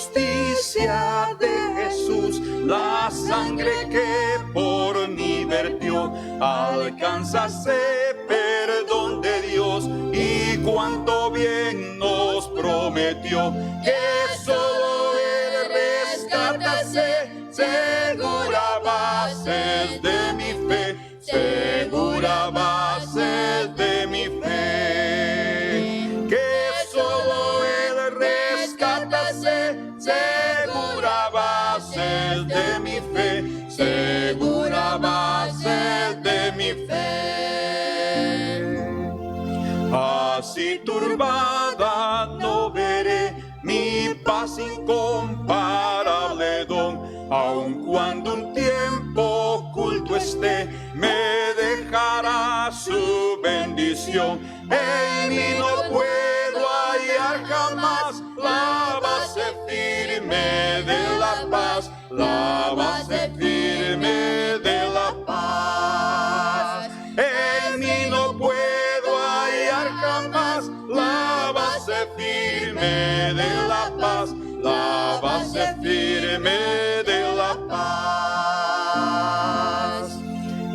justicia de Jesús, la sangre que por mí vertió, alcanza ese perdón de Dios, y cuánto bien nos prometió, que solo Él rescatase, segura bases de mi fe, segura bases de mi fe, que solo Él rescatase, segura bases de mi fe, segura bases de mi fe. Así turbada no veré mi paz incomparable don, aun cuando un tiempo oculto esté, me dejará su bendición. En mí no puedo hallar jamás la base firme de la paz, la base firme de la paz. En mí no puedo hallar jamás la base firme de la paz, la base firme de la paz.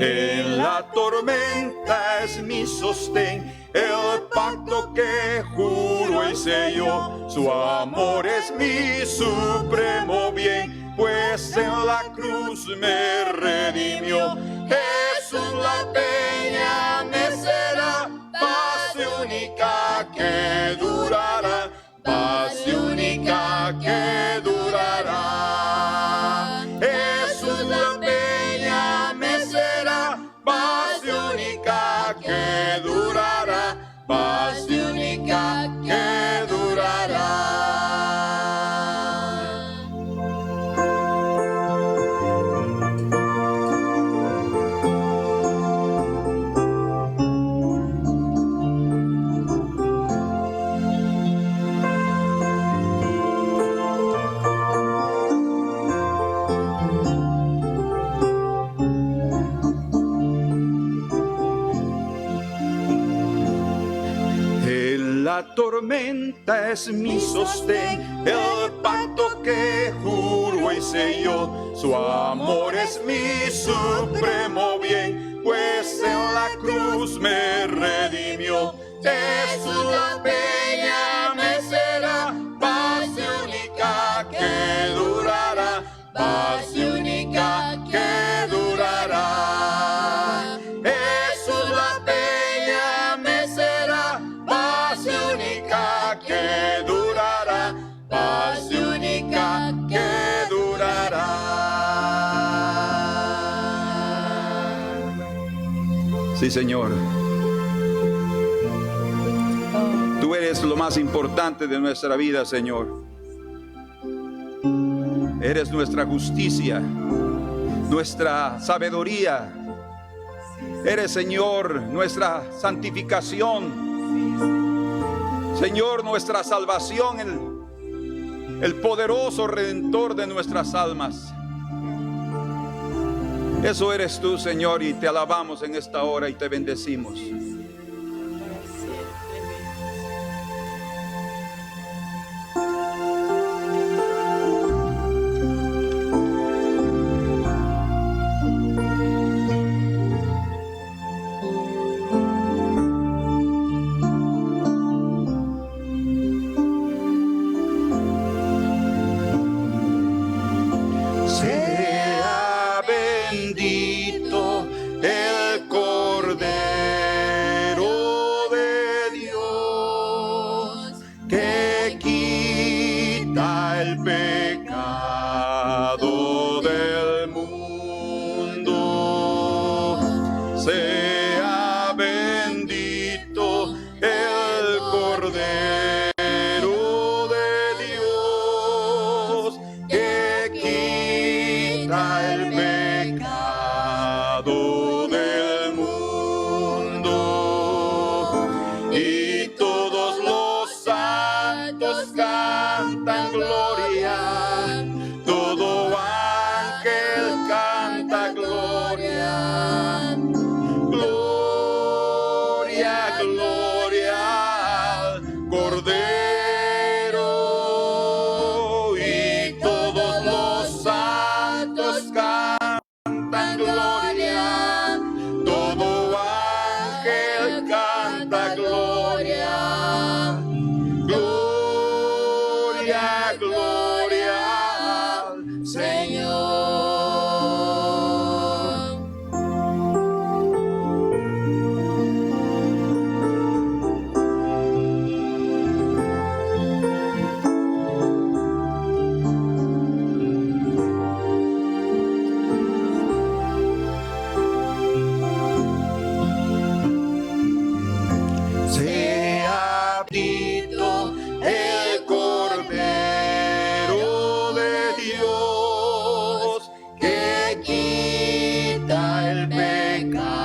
En la tormenta es mi sostén, el pacto que juro y selló, su amor es mi supremo bien, pues en la cruz me redimió. Jesús la peña me será, base única que durará, base única que durará. Jesús la peña me será, base única que durará, base única que durará. La tormenta es mi sostén, el pacto que juro y selló, su amor es mi supremo bien, pues en la cruz me redimió. Jesús la peña me será, base única que durará, base única que durará. Jesús la peña me será, base única que durará, base única que durará. Sí, Señor. Tú eres lo más importante de nuestra vida, Señor. Eres nuestra justicia, nuestra sabiduría. Eres, Señor, nuestra santificación. Señor, nuestra salvación, el poderoso Redentor de nuestras almas. Eso eres tú, Señor, y te alabamos en esta hora y te bendecimos. Cordero y canta gloria. Gloria, gloria al Señor. Sea bendito el Cordero de Dios que quita el pecado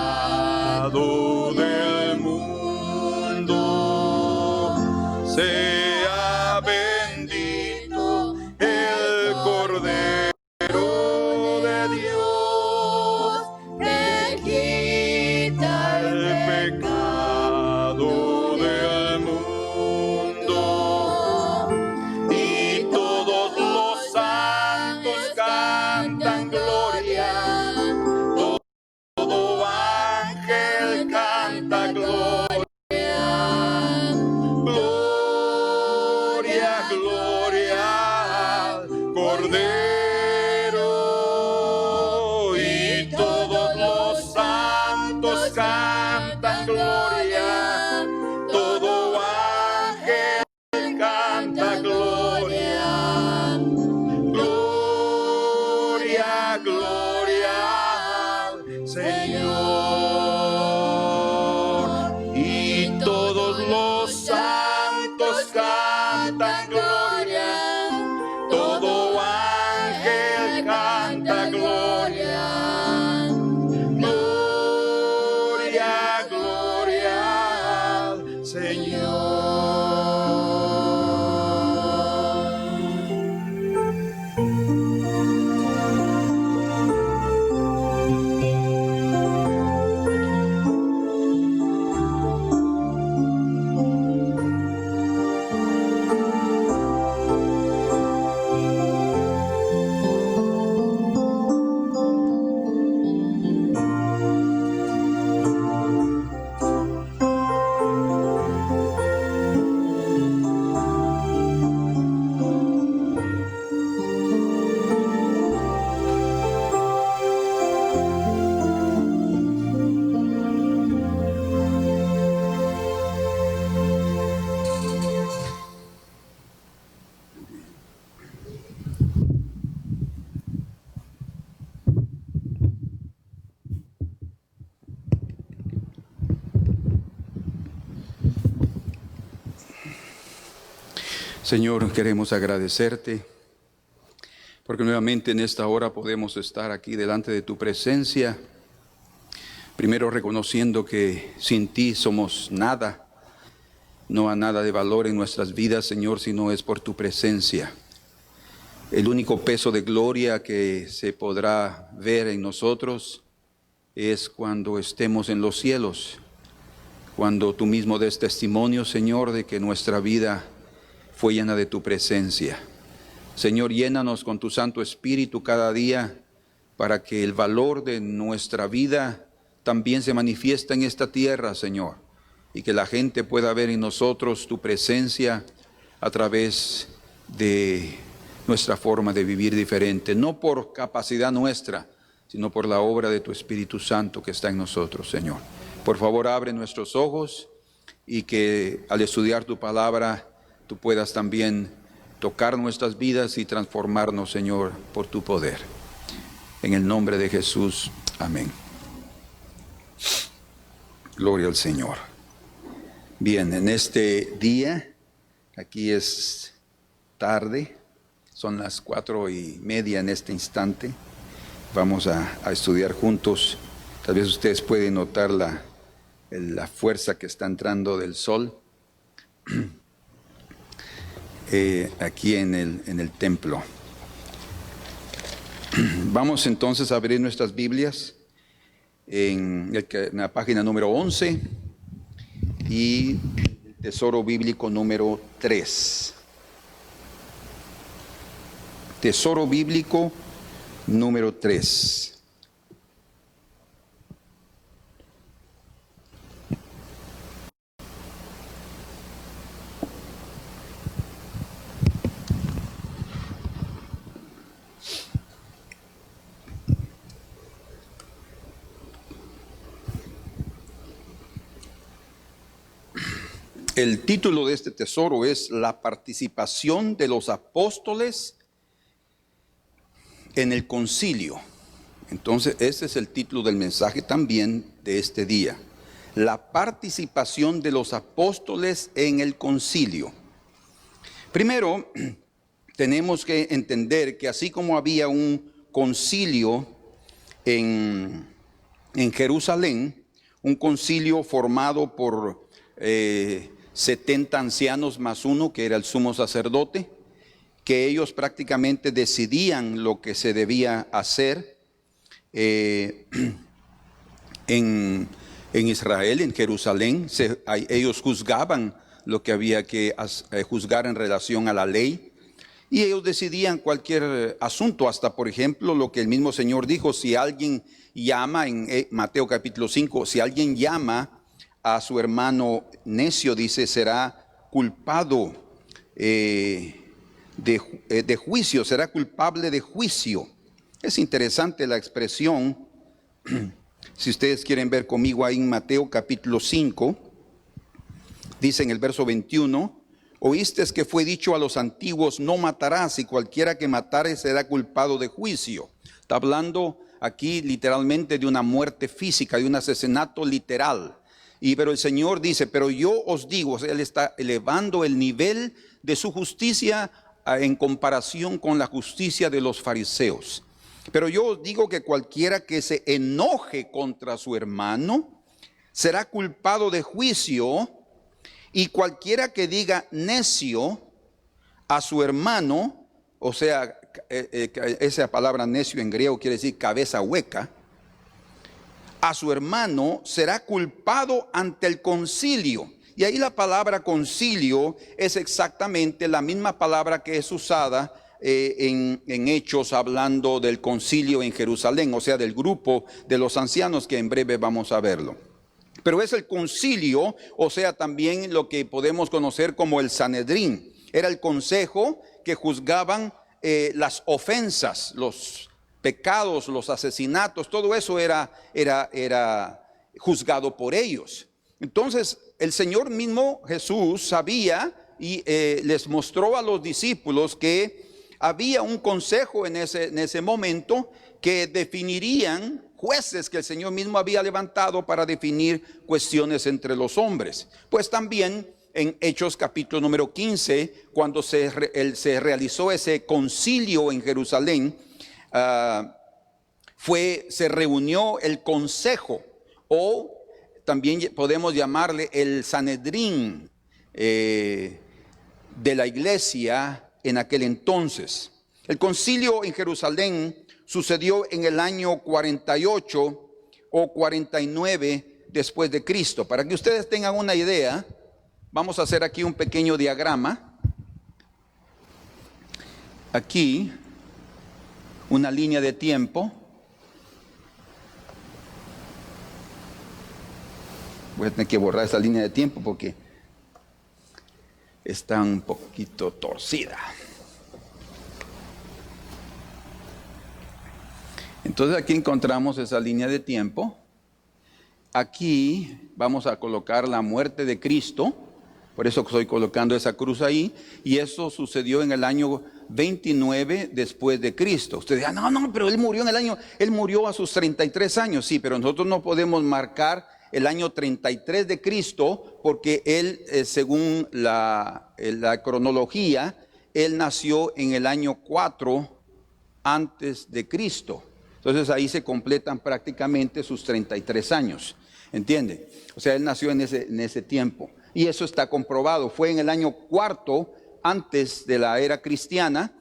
del mundo. Sea bendito el Cordero de Dios que quita el pecado del mundo. Y todos los santos cantan gloria. Todo ángel canta gloria. Gloria, gloria al Cordero. Y todos los santos cantan gloria. Todo ángel canta gloria. Gloria, gloria al Señor. Y todos los santos cantan gloria. Todo ángel canta gloria. Gloria, gloria al Señor. Señor, queremos agradecerte porque nuevamente en esta hora podemos estar aquí delante de tu presencia, primero reconociendo que sin ti somos nada, no hay nada de valor en nuestras vidas, Señor, sino es por tu presencia. El único peso de gloria que se podrá ver en nosotros es cuando estemos en los cielos, cuando tú mismo des testimonio, Señor, de que nuestra vida fue llena de tu presencia. Señor, llénanos con tu Santo Espíritu cada día para que el valor de nuestra vida también se manifieste en esta tierra, Señor, y que la gente pueda ver en nosotros tu presencia a través de nuestra forma de vivir diferente, no por capacidad nuestra, sino por la obra de tu Espíritu Santo que está en nosotros, Señor. Por favor, abre nuestros ojos y que al estudiar tu palabra tú puedas también tocar nuestras vidas y transformarnos, Señor, por tu poder. En el nombre de Jesús, amén. Gloria al Señor. Bien, en este día, aquí es tarde, son las 4:30 en este instante. Vamos a estudiar juntos. Tal vez ustedes pueden notar la fuerza que está entrando del sol aquí en el templo. Vamos entonces a abrir nuestras Biblias en la página número 11 y el tesoro bíblico número 3. Tesoro bíblico número 3. El título de este tesoro es La participación de los apóstoles en el concilio. Entonces, ese es el título del mensaje también de este día. La participación de los apóstoles en el concilio. Primero, tenemos que entender que así como había un concilio en Jerusalén, un concilio formado por 70 ancianos más uno, que era el sumo sacerdote, que ellos prácticamente decidían lo que se debía hacer en Israel, en Jerusalén. Ellos juzgaban lo que había que juzgar en relación a la ley, y ellos decidían cualquier asunto, hasta por ejemplo lo que el mismo Señor dijo: si alguien llama, en Mateo capítulo 5, si alguien llama a su hermano necio, dice, será culpado de juicio, será culpable de juicio. Es interesante la expresión. Si ustedes quieren ver conmigo ahí en Mateo capítulo 5, dice en el verso 21, oíste que fue dicho a los antiguos, no matarás, y cualquiera que matare será culpado de juicio. Está hablando aquí literalmente de una muerte física, de un asesinato literal. Pero el Señor dice, pero yo os digo, o sea, Él está elevando el nivel de su justicia en comparación con la justicia de los fariseos. Pero yo os digo que cualquiera que se enoje contra su hermano será culpado de juicio, y cualquiera que diga necio a su hermano, o sea, esa palabra necio en griego quiere decir cabeza hueca, a su hermano será culpado ante el concilio. Y ahí la palabra concilio es exactamente la misma palabra que es usada en Hechos, hablando del concilio en Jerusalén, o sea, del grupo de los ancianos, que en breve vamos a verlo. Pero es el concilio, o sea, también lo que podemos conocer como el Sanedrín. Era el consejo que juzgaban las ofensas, los pecados, los asesinatos, todo eso era juzgado por ellos. Entonces, el Señor mismo Jesús sabía y les mostró a los discípulos que había un consejo en ese momento que definirían jueces que el Señor mismo había levantado para definir cuestiones entre los hombres. Pues también en Hechos capítulo número 15, cuando se realizó ese concilio en Jerusalén, se reunió el consejo, o también podemos llamarle el Sanedrín de la iglesia en aquel entonces. El concilio en Jerusalén sucedió en el año 48 o 49 después de Cristo. Para que ustedes tengan una idea, vamos a hacer aquí un pequeño diagrama. Aquí, una línea de tiempo. Voy a tener que borrar esa línea de tiempo porque está un poquito torcida. Entonces aquí encontramos esa línea de tiempo. Aquí vamos a colocar la muerte de Cristo. Por eso estoy colocando esa cruz ahí. Y eso sucedió en el año 29 después de Cristo. Ustedes dirán, no, pero él murió a sus 33 años. Sí, pero nosotros no podemos marcar el año 33 de Cristo porque él, según la cronología, él nació en el año 4 antes de Cristo. Entonces ahí se completan prácticamente sus 33 años. ¿Entiende? O sea, él nació en ese tiempo. Y eso está comprobado. Fue en el año 4 antes de la era cristiana,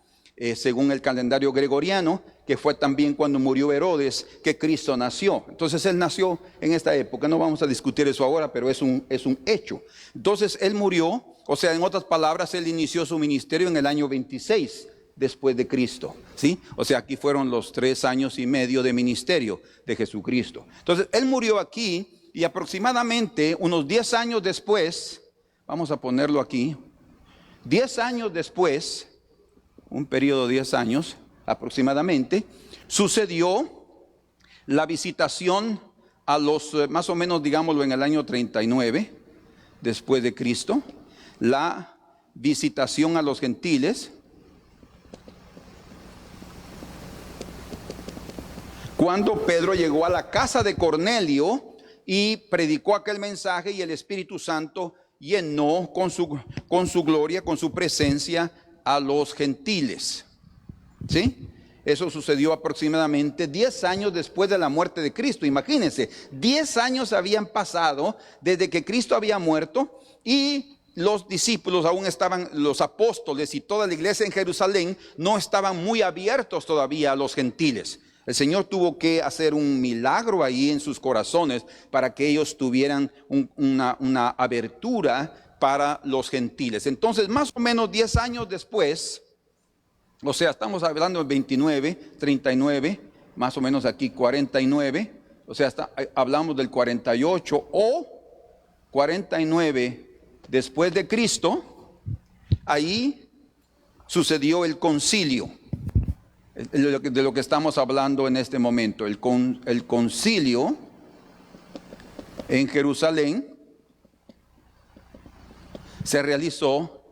según el calendario gregoriano, que fue también cuando murió Herodes, que Cristo nació. Entonces él nació en esta época. No vamos a discutir eso ahora, pero es un hecho. Entonces él murió, o sea, en otras palabras, él inició su ministerio en el año 26 después de Cristo, ¿sí? O sea, aquí fueron los 3 años y medio de ministerio de Jesucristo. Entonces él murió aquí, y aproximadamente unos 10 años después, vamos a ponerlo aquí, 10 años después, un periodo de 10 años aproximadamente, sucedió la visitación a los, más o menos digámoslo en el año 39, después de Cristo, la visitación a los gentiles. Cuando Pedro llegó a la casa de Cornelio y predicó aquel mensaje, y el Espíritu Santo llenó con su gloria, con su presencia a los gentiles. ¿Sí? Eso sucedió aproximadamente 10 años después de la muerte de Cristo. Imagínense, 10 años habían pasado desde que Cristo había muerto, y los discípulos aún estaban, los apóstoles y toda la iglesia en Jerusalén no estaban muy abiertos todavía a los gentiles. El Señor tuvo que hacer un milagro ahí en sus corazones para que ellos tuvieran una abertura para los gentiles. Entonces, más o menos 10 años después, o sea, estamos hablando de 29, 39, más o menos aquí 49, o sea, hablamos del 48 o 49 después de Cristo. Ahí sucedió el concilio, de lo que estamos hablando en este momento. El concilio en Jerusalén se realizó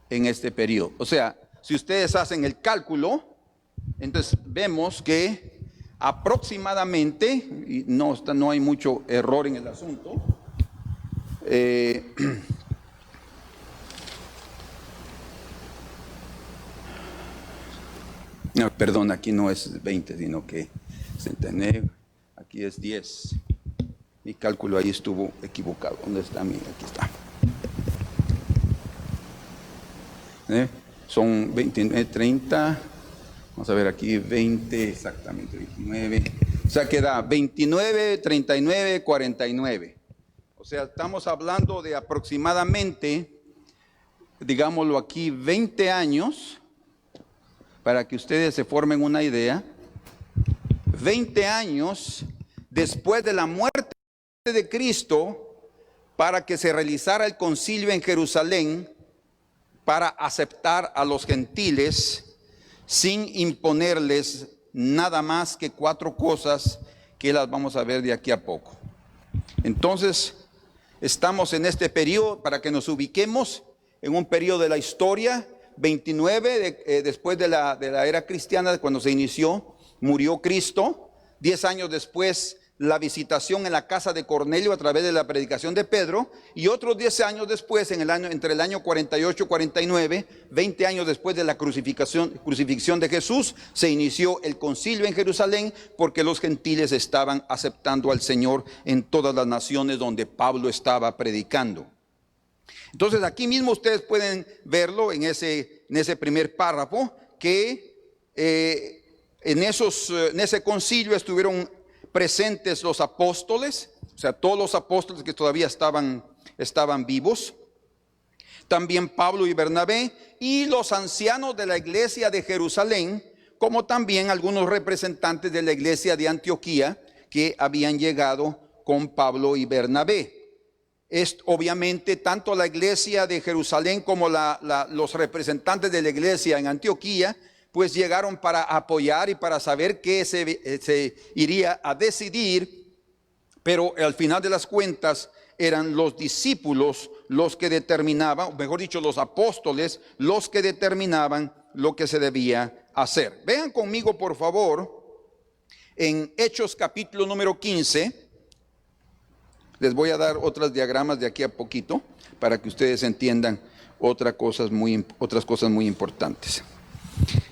en este periodo. O sea, si ustedes hacen el cálculo, entonces vemos que aproximadamente, y no hay mucho error en el asunto, no, perdón, aquí no es 20, sino que aquí es 10. Mi cálculo ahí estuvo equivocado. ¿Dónde está? Mira, aquí está. Son 29, 30. Vamos a ver aquí, 20, exactamente, 29. O sea, queda 29, 39, 49. O sea, estamos hablando de aproximadamente, digámoslo aquí, 20 años. Para que ustedes se formen una idea, 20 años después de la muerte de Cristo, para que se realizara el concilio en Jerusalén para aceptar a los gentiles sin imponerles nada más que 4 cosas que las vamos a ver de aquí a poco. Entonces, estamos en este periodo, para que nos ubiquemos en un periodo de la historia. 29 después de la era cristiana, cuando se inició, murió Cristo. 10 años después, la visitación en la casa de Cornelio a través de la predicación de Pedro. Y otros 10 años después, entre el año 48 y 49, 20 años después de la crucifixión de Jesús, se inició el concilio en Jerusalén, porque los gentiles estaban aceptando al Señor en todas las naciones donde Pablo estaba predicando. Entonces aquí mismo ustedes pueden verlo en ese primer párrafo, que en ese concilio estuvieron presentes los apóstoles, o sea, todos los apóstoles que todavía estaban vivos, también Pablo y Bernabé, y los ancianos de la iglesia de Jerusalén, como también algunos representantes de la iglesia de Antioquía que habían llegado con Pablo y Bernabé. Obviamente, tanto la iglesia de Jerusalén como los representantes de la iglesia en Antioquía, pues llegaron para apoyar y para saber qué se iría a decidir, pero al final de las cuentas eran los discípulos los que determinaban, o mejor dicho, los apóstoles los que determinaban lo que se debía hacer. Vean conmigo, por favor, en Hechos capítulo número 15. Les voy a dar otros diagramas de aquí a poquito para que ustedes entiendan otras cosas muy importantes.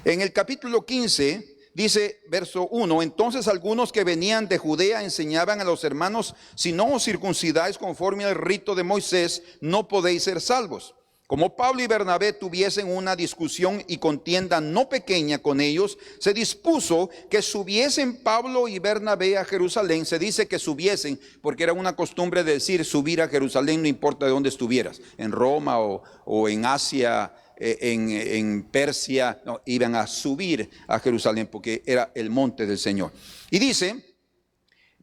En el capítulo 15 dice, verso 1, entonces algunos que venían de Judea enseñaban a los hermanos, si no os circuncidáis conforme al rito de Moisés, no podéis ser salvos. Como Pablo y Bernabé tuviesen una discusión y contienda no pequeña con ellos, se dispuso que subiesen Pablo y Bernabé a Jerusalén. Se dice que subiesen porque era una costumbre de decir subir a Jerusalén, no importa de dónde estuvieras, en Roma o en Asia, en Persia, no, iban a subir a Jerusalén porque era el monte del Señor. Y dice,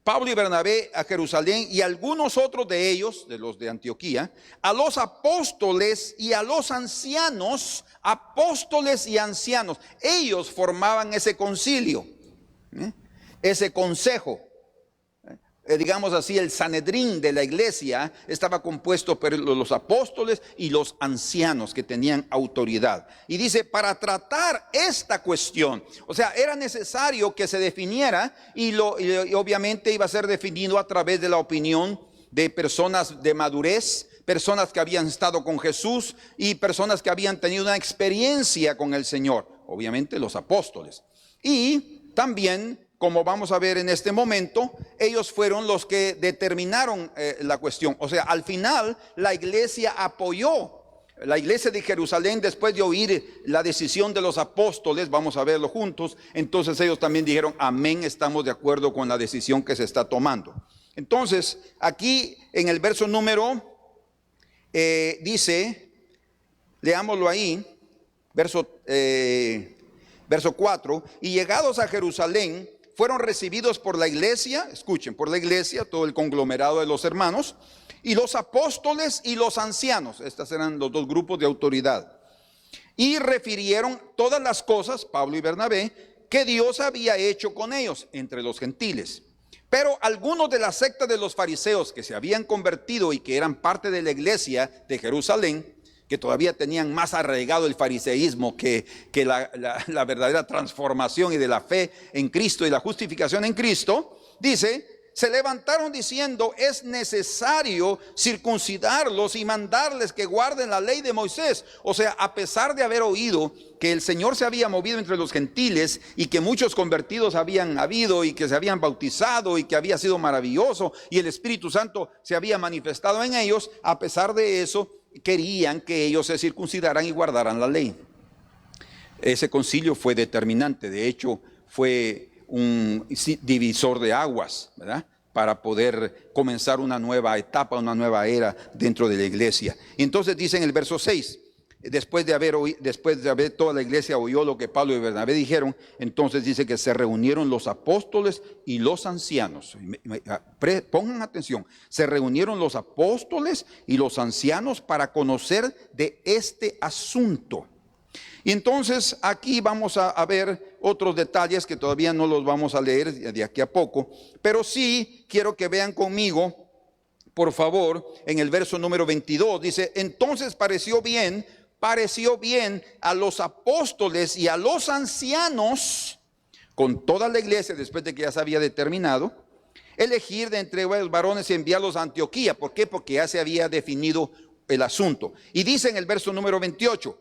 Pablo y Bernabé a Jerusalén, y algunos otros de ellos, de los de Antioquía, a los apóstoles y a los ancianos, apóstoles y ancianos. Ellos formaban ese concilio, ese consejo. digamos así, el Sanedrín de la iglesia estaba compuesto por los apóstoles y los ancianos que tenían autoridad. Y dice, para tratar esta cuestión, o sea, era necesario que se definiera y obviamente iba a ser definido a través de la opinión de personas de madurez, personas que habían estado con Jesús y personas que habían tenido una experiencia con el Señor, obviamente los apóstoles. Y también, como vamos a ver en este momento, ellos fueron los que determinaron la cuestión. O sea, al final la iglesia apoyó. La iglesia de Jerusalén, después de oír la decisión de los apóstoles, vamos a verlo juntos, entonces ellos también dijeron, amén, estamos de acuerdo con la decisión que se está tomando. Entonces, aquí en el verso número, dice, leámoslo ahí, verso 4, y llegados a Jerusalén, fueron recibidos por la iglesia, escuchen, por la iglesia, todo el conglomerado de los hermanos, y los apóstoles y los ancianos. Estos eran los dos grupos de autoridad. Y refirieron todas las cosas, Pablo y Bernabé, que Dios había hecho con ellos entre los gentiles. Pero algunos de la secta de los fariseos que se habían convertido y que eran parte de la iglesia de Jerusalén, que todavía tenían más arraigado el fariseísmo que la verdadera transformación y de la fe en Cristo y la justificación en Cristo, dice, se levantaron diciendo, es necesario circuncidarlos y mandarles que guarden la ley de Moisés. O sea, a pesar de haber oído que el Señor se había movido entre los gentiles y que muchos convertidos habían habido y que se habían bautizado y que había sido maravilloso y el Espíritu Santo se había manifestado en ellos, a pesar de eso, querían que ellos se circuncidaran y guardaran la ley. Ese concilio fue determinante, de hecho fue un divisor de aguas, ¿verdad?, para poder comenzar una nueva etapa, una nueva era dentro de la iglesia. Y entonces dice en el verso 6, después de haber toda la iglesia oyó lo que Pablo y Bernabé dijeron, entonces dice que se reunieron los apóstoles y los ancianos. Pongan atención, se reunieron los apóstoles y los ancianos para conocer de este asunto. Y entonces aquí vamos a ver otros detalles que todavía no los vamos a leer de aquí a poco, pero sí quiero que vean conmigo, por favor, en el verso número 22, dice, entonces pareció bien a los apóstoles y a los ancianos, con toda la iglesia, después de que ya se había determinado, elegir de entre los varones y enviarlos a Antioquía. ¿Por qué? Porque ya se había definido el asunto. Y dice en el verso número 28,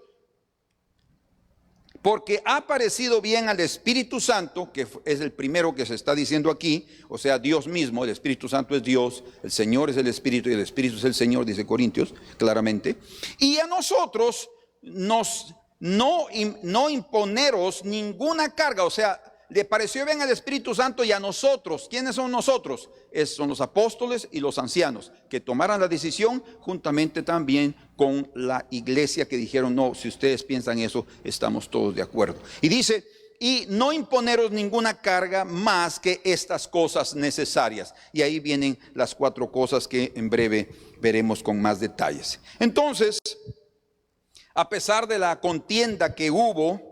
porque ha parecido bien al Espíritu Santo, que es el primero que se está diciendo aquí, o sea, Dios mismo, el Espíritu Santo es Dios, el Señor es el Espíritu y el Espíritu es el Señor, dice Corintios, claramente. Y a nosotros no imponeros ninguna carga, o sea, le pareció bien al Espíritu Santo y a nosotros. ¿Quiénes son nosotros? Son los apóstoles y los ancianos que tomaran la decisión juntamente también con la iglesia que dijeron, no, si ustedes piensan eso, estamos todos de acuerdo. Y dice, y no imponeros ninguna carga más que estas cosas necesarias. Y ahí vienen las 4 cosas que en breve veremos con más detalles. Entonces, a pesar de la contienda que hubo,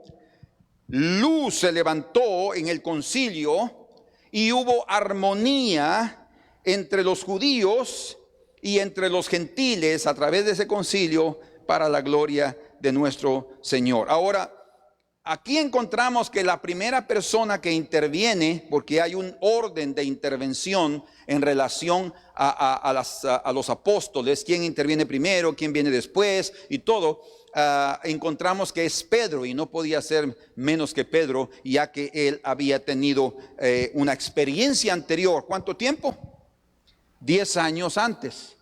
luz se levantó en el concilio y hubo armonía entre los judíos y entre los gentiles a través de ese concilio para la gloria de nuestro Señor. Ahora, aquí encontramos que la primera persona que interviene, porque hay un orden de intervención en relación a los apóstoles, quién interviene primero, quién viene después y todo. Encontramos que es Pedro, y no podía ser menos que Pedro, ya que él había tenido una experiencia anterior. ¿Cuánto tiempo? 10 años antes.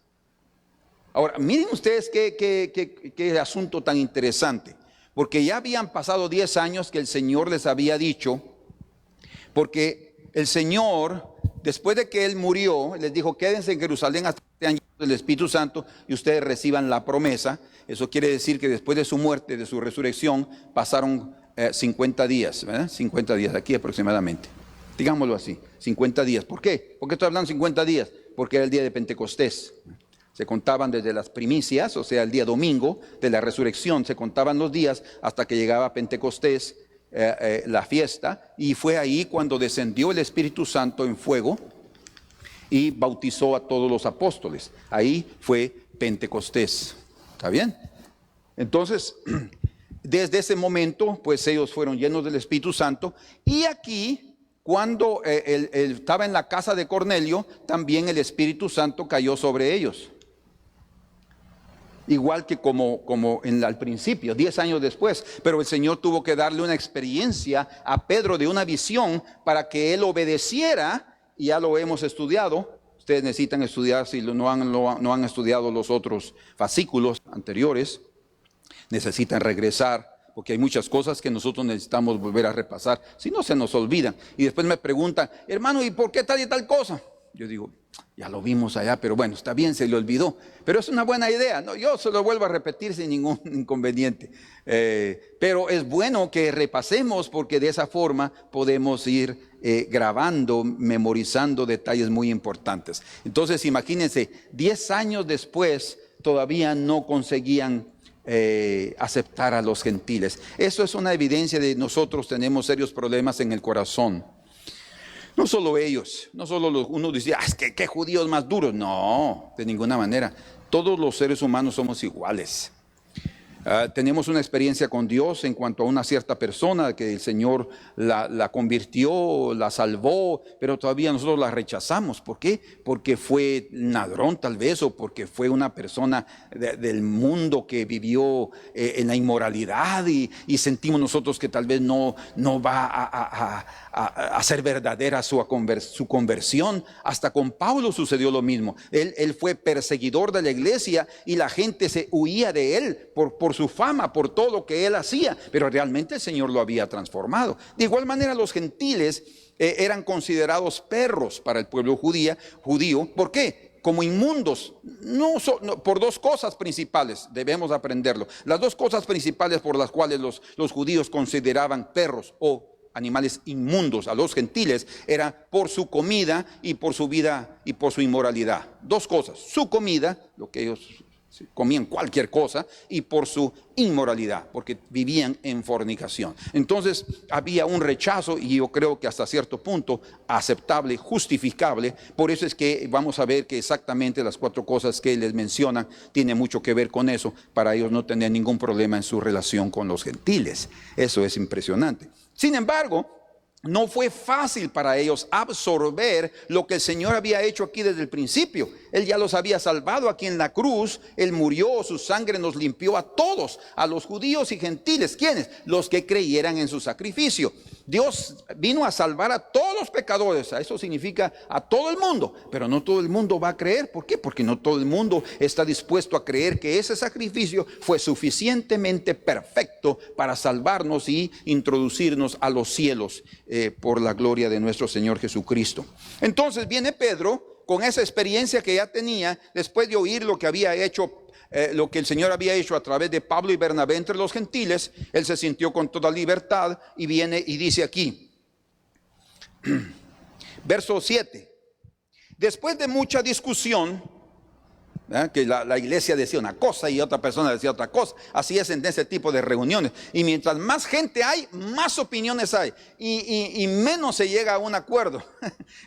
Ahora, miren ustedes qué asunto tan interesante, porque ya habían pasado 10 años que el Señor les había dicho, porque el Señor, después de que Él murió, les dijo, quédense en Jerusalén hasta que sean llenos del Espíritu Santo y ustedes reciban la promesa. Eso quiere decir que después de su muerte, de su resurrección, pasaron 50 días, ¿verdad? 50 días aquí aproximadamente, digámoslo así, 50 días. ¿Por qué? ¿Por qué estoy hablando 50 días? Porque era el día de Pentecostés. Se contaban desde las primicias, o sea, el día domingo de la resurrección, se contaban los días hasta que llegaba Pentecostés, la fiesta, y fue ahí cuando descendió el Espíritu Santo en fuego y bautizó a todos los apóstoles. Ahí fue Pentecostés. ¿Está bien? Entonces, desde ese momento, pues ellos fueron llenos del Espíritu Santo. Y aquí, cuando él estaba en la casa de Cornelio, también el Espíritu Santo cayó sobre ellos. Igual que como al principio, 10 años después. Pero el Señor tuvo que darle una experiencia a Pedro de una visión para que él obedeciera. Y ya lo hemos estudiado. Ustedes necesitan estudiar, si no han estudiado los otros fascículos anteriores, necesitan regresar, porque hay muchas cosas que nosotros necesitamos volver a repasar, si no se nos olvidan. Y después me preguntan, hermano, ¿y por qué tal y tal cosa? Yo digo, ya lo vimos allá, pero bueno, está bien, se le olvidó. Pero es una buena idea, ¿no? Yo se lo vuelvo a repetir sin ningún inconveniente. Pero es bueno que repasemos, porque de esa forma podemos ir grabando, memorizando detalles muy importantes. Entonces, imagínense, 10 años después todavía no conseguían aceptar a los gentiles. Eso es una evidencia de nosotros tenemos serios problemas en el corazón. No solo ellos, no solo uno dice, es que qué judíos más duros. No, de ninguna manera. Todos los seres humanos somos iguales. Tenemos una experiencia con Dios en cuanto a una cierta persona que el Señor la convirtió, la salvó, pero todavía nosotros la rechazamos. ¿Por qué? Porque fue ladrón tal vez, o porque fue una persona del mundo que vivió en la inmoralidad y sentimos nosotros que tal vez no va a ser verdadera su conversión. Hasta con Pablo sucedió lo mismo. Él fue perseguidor de la iglesia y la gente se huía de él por su fama, por todo lo que él hacía, pero realmente el Señor lo había transformado. De igual manera, los gentiles eran considerados perros para el pueblo judío. ¿Por qué? Como inmundos, por dos cosas principales, debemos aprenderlo. Las dos cosas principales por las cuales los judíos consideraban perros o animales inmundos a los gentiles era por su comida y por su vida y por su inmoralidad. Dos cosas: su comida, lo que ellos comían cualquier cosa, y por su inmoralidad, porque vivían en fornicación. Entonces había un rechazo, y yo creo que hasta cierto punto aceptable, justificable. Por eso es que vamos a ver que exactamente las 4 cosas que les mencionan tienen mucho que ver con eso, para ellos no tener ningún problema en su relación con los gentiles. Eso es impresionante. Sin embargo, no fue fácil para ellos absorber lo que el Señor había hecho aquí desde el principio. Él ya los había salvado aquí en la cruz. Él murió, su sangre nos limpió a todos, a los judíos y gentiles. ¿Quiénes? Los que creyeran en su sacrificio. Dios vino a salvar a todos los pecadores. Eso significa a todo el mundo. Pero no todo el mundo va a creer. ¿Por qué? Porque no todo el mundo está dispuesto a creer que ese sacrificio fue suficientemente perfecto para salvarnos y introducirnos a los cielos por la gloria de nuestro Señor Jesucristo. Entonces viene Pedro con esa experiencia que ya tenía después de oír lo que había hecho, lo que el Señor había hecho a través de Pablo y Bernabé entre los gentiles. Él se sintió con toda libertad y viene y dice aquí, verso 7: después de mucha discusión, que la iglesia decía una cosa y otra persona decía otra cosa. Así es en ese tipo de reuniones. Y mientras más gente hay, más opiniones hay, y menos se llega a un acuerdo.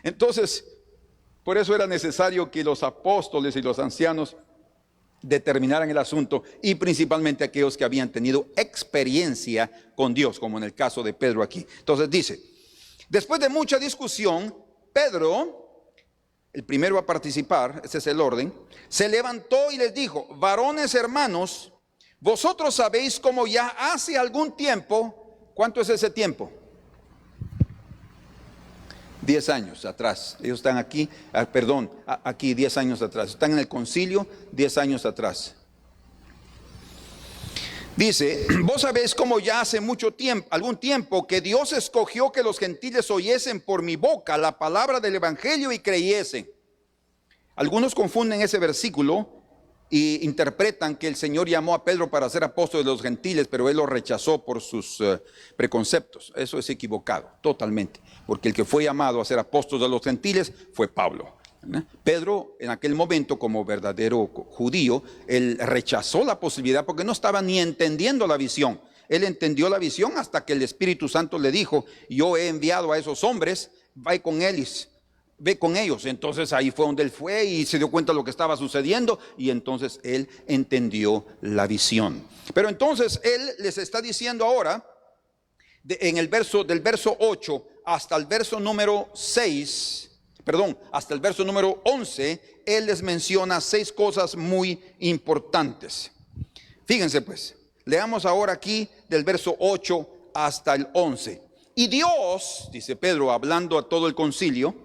Entonces, por eso era necesario que los apóstoles y los ancianos determinaran el asunto, y principalmente aquellos que habían tenido experiencia con Dios, como en el caso de Pedro aquí. Entonces dice, después de mucha discusión, Pedro, el primero a participar, ese es el orden, se levantó y les dijo: varones hermanos, vosotros sabéis cómo ya hace algún tiempo. ¿Cuánto es ese tiempo? 10 años atrás. Ellos están aquí, aquí 10 años atrás. Están en el concilio 10 años atrás. Dice, vos sabéis cómo ya hace mucho tiempo, algún tiempo, que Dios escogió que los gentiles oyesen por mi boca la palabra del evangelio y creyesen. Algunos confunden ese versículo y interpretan que el Señor llamó a Pedro para ser apóstol de los gentiles, pero él lo rechazó por sus preconceptos. Eso es equivocado, totalmente, porque el que fue llamado a ser apóstol de los gentiles fue Pablo. Pedro, en aquel momento, como verdadero judío, él rechazó la posibilidad porque no estaba ni entendiendo la visión. Él entendió la visión hasta que el Espíritu Santo le dijo: yo he enviado a esos hombres, va con ellos, ve con ellos. Entonces ahí fue donde él fue y se dio cuenta de lo que estaba sucediendo, y entonces él entendió la visión. Pero entonces él les está diciendo ahora, en el verso, del verso 8 hasta el verso número 6, hasta el verso número 11, él les menciona 6 cosas muy importantes. Fíjense pues, leamos ahora aquí del verso 8 hasta el 11. Y Dios, dice Pedro hablando a todo el concilio,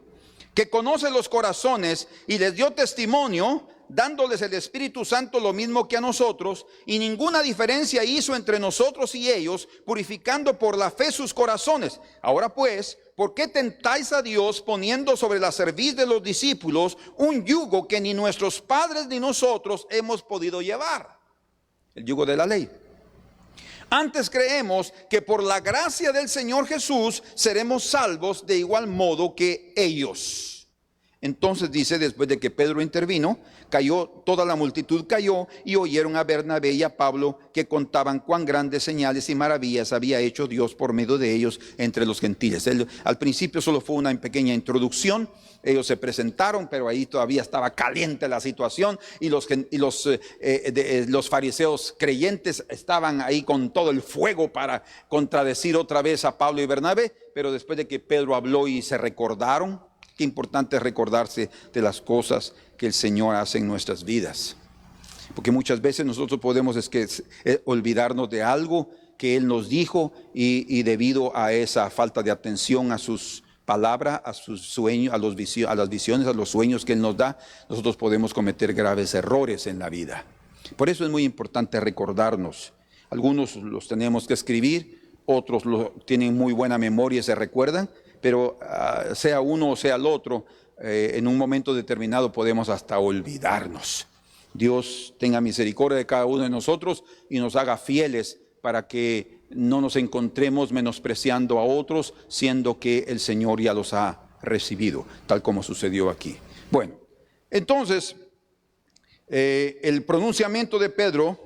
que conoce los corazones y les dio testimonio, dándoles el Espíritu Santo lo mismo que a nosotros, y ninguna diferencia hizo entre nosotros y ellos, purificando por la fe sus corazones. Ahora pues, ¿por qué tentáis a Dios poniendo sobre la cerviz de los discípulos un yugo que ni nuestros padres ni nosotros hemos podido llevar? El yugo de la ley. Antes creemos que por la gracia del Señor Jesús seremos salvos de igual modo que ellos. Entonces dice, después de que Pedro intervino, toda la multitud cayó y oyeron a Bernabé y a Pablo, que contaban cuán grandes señales y maravillas había hecho Dios por medio de ellos entre los gentiles. Al principio solo fue una pequeña introducción. Ellos se presentaron, pero ahí todavía estaba caliente la situación, y los fariseos creyentes estaban ahí con todo el fuego para contradecir otra vez a Pablo y Bernabé. Pero después de que Pedro habló y se recordaron, qué importante es recordarse de las cosas que el Señor hace en nuestras vidas, porque muchas veces nosotros podemos olvidarnos de algo que Él nos dijo, y debido a esa falta de atención a sus palabra, a sus sueños, a las visiones, a los sueños que Él nos da, nosotros podemos cometer graves errores en la vida. Por eso es muy importante recordarnos. Algunos los tenemos que escribir, otros tienen muy buena memoria y se recuerdan, pero sea uno o sea el otro, en un momento determinado podemos hasta olvidarnos. Dios tenga misericordia de cada uno de nosotros y nos haga fieles para que no nos encontremos menospreciando a otros, siendo que el Señor ya los ha recibido, tal como sucedió aquí. Bueno, entonces, el pronunciamiento de Pedro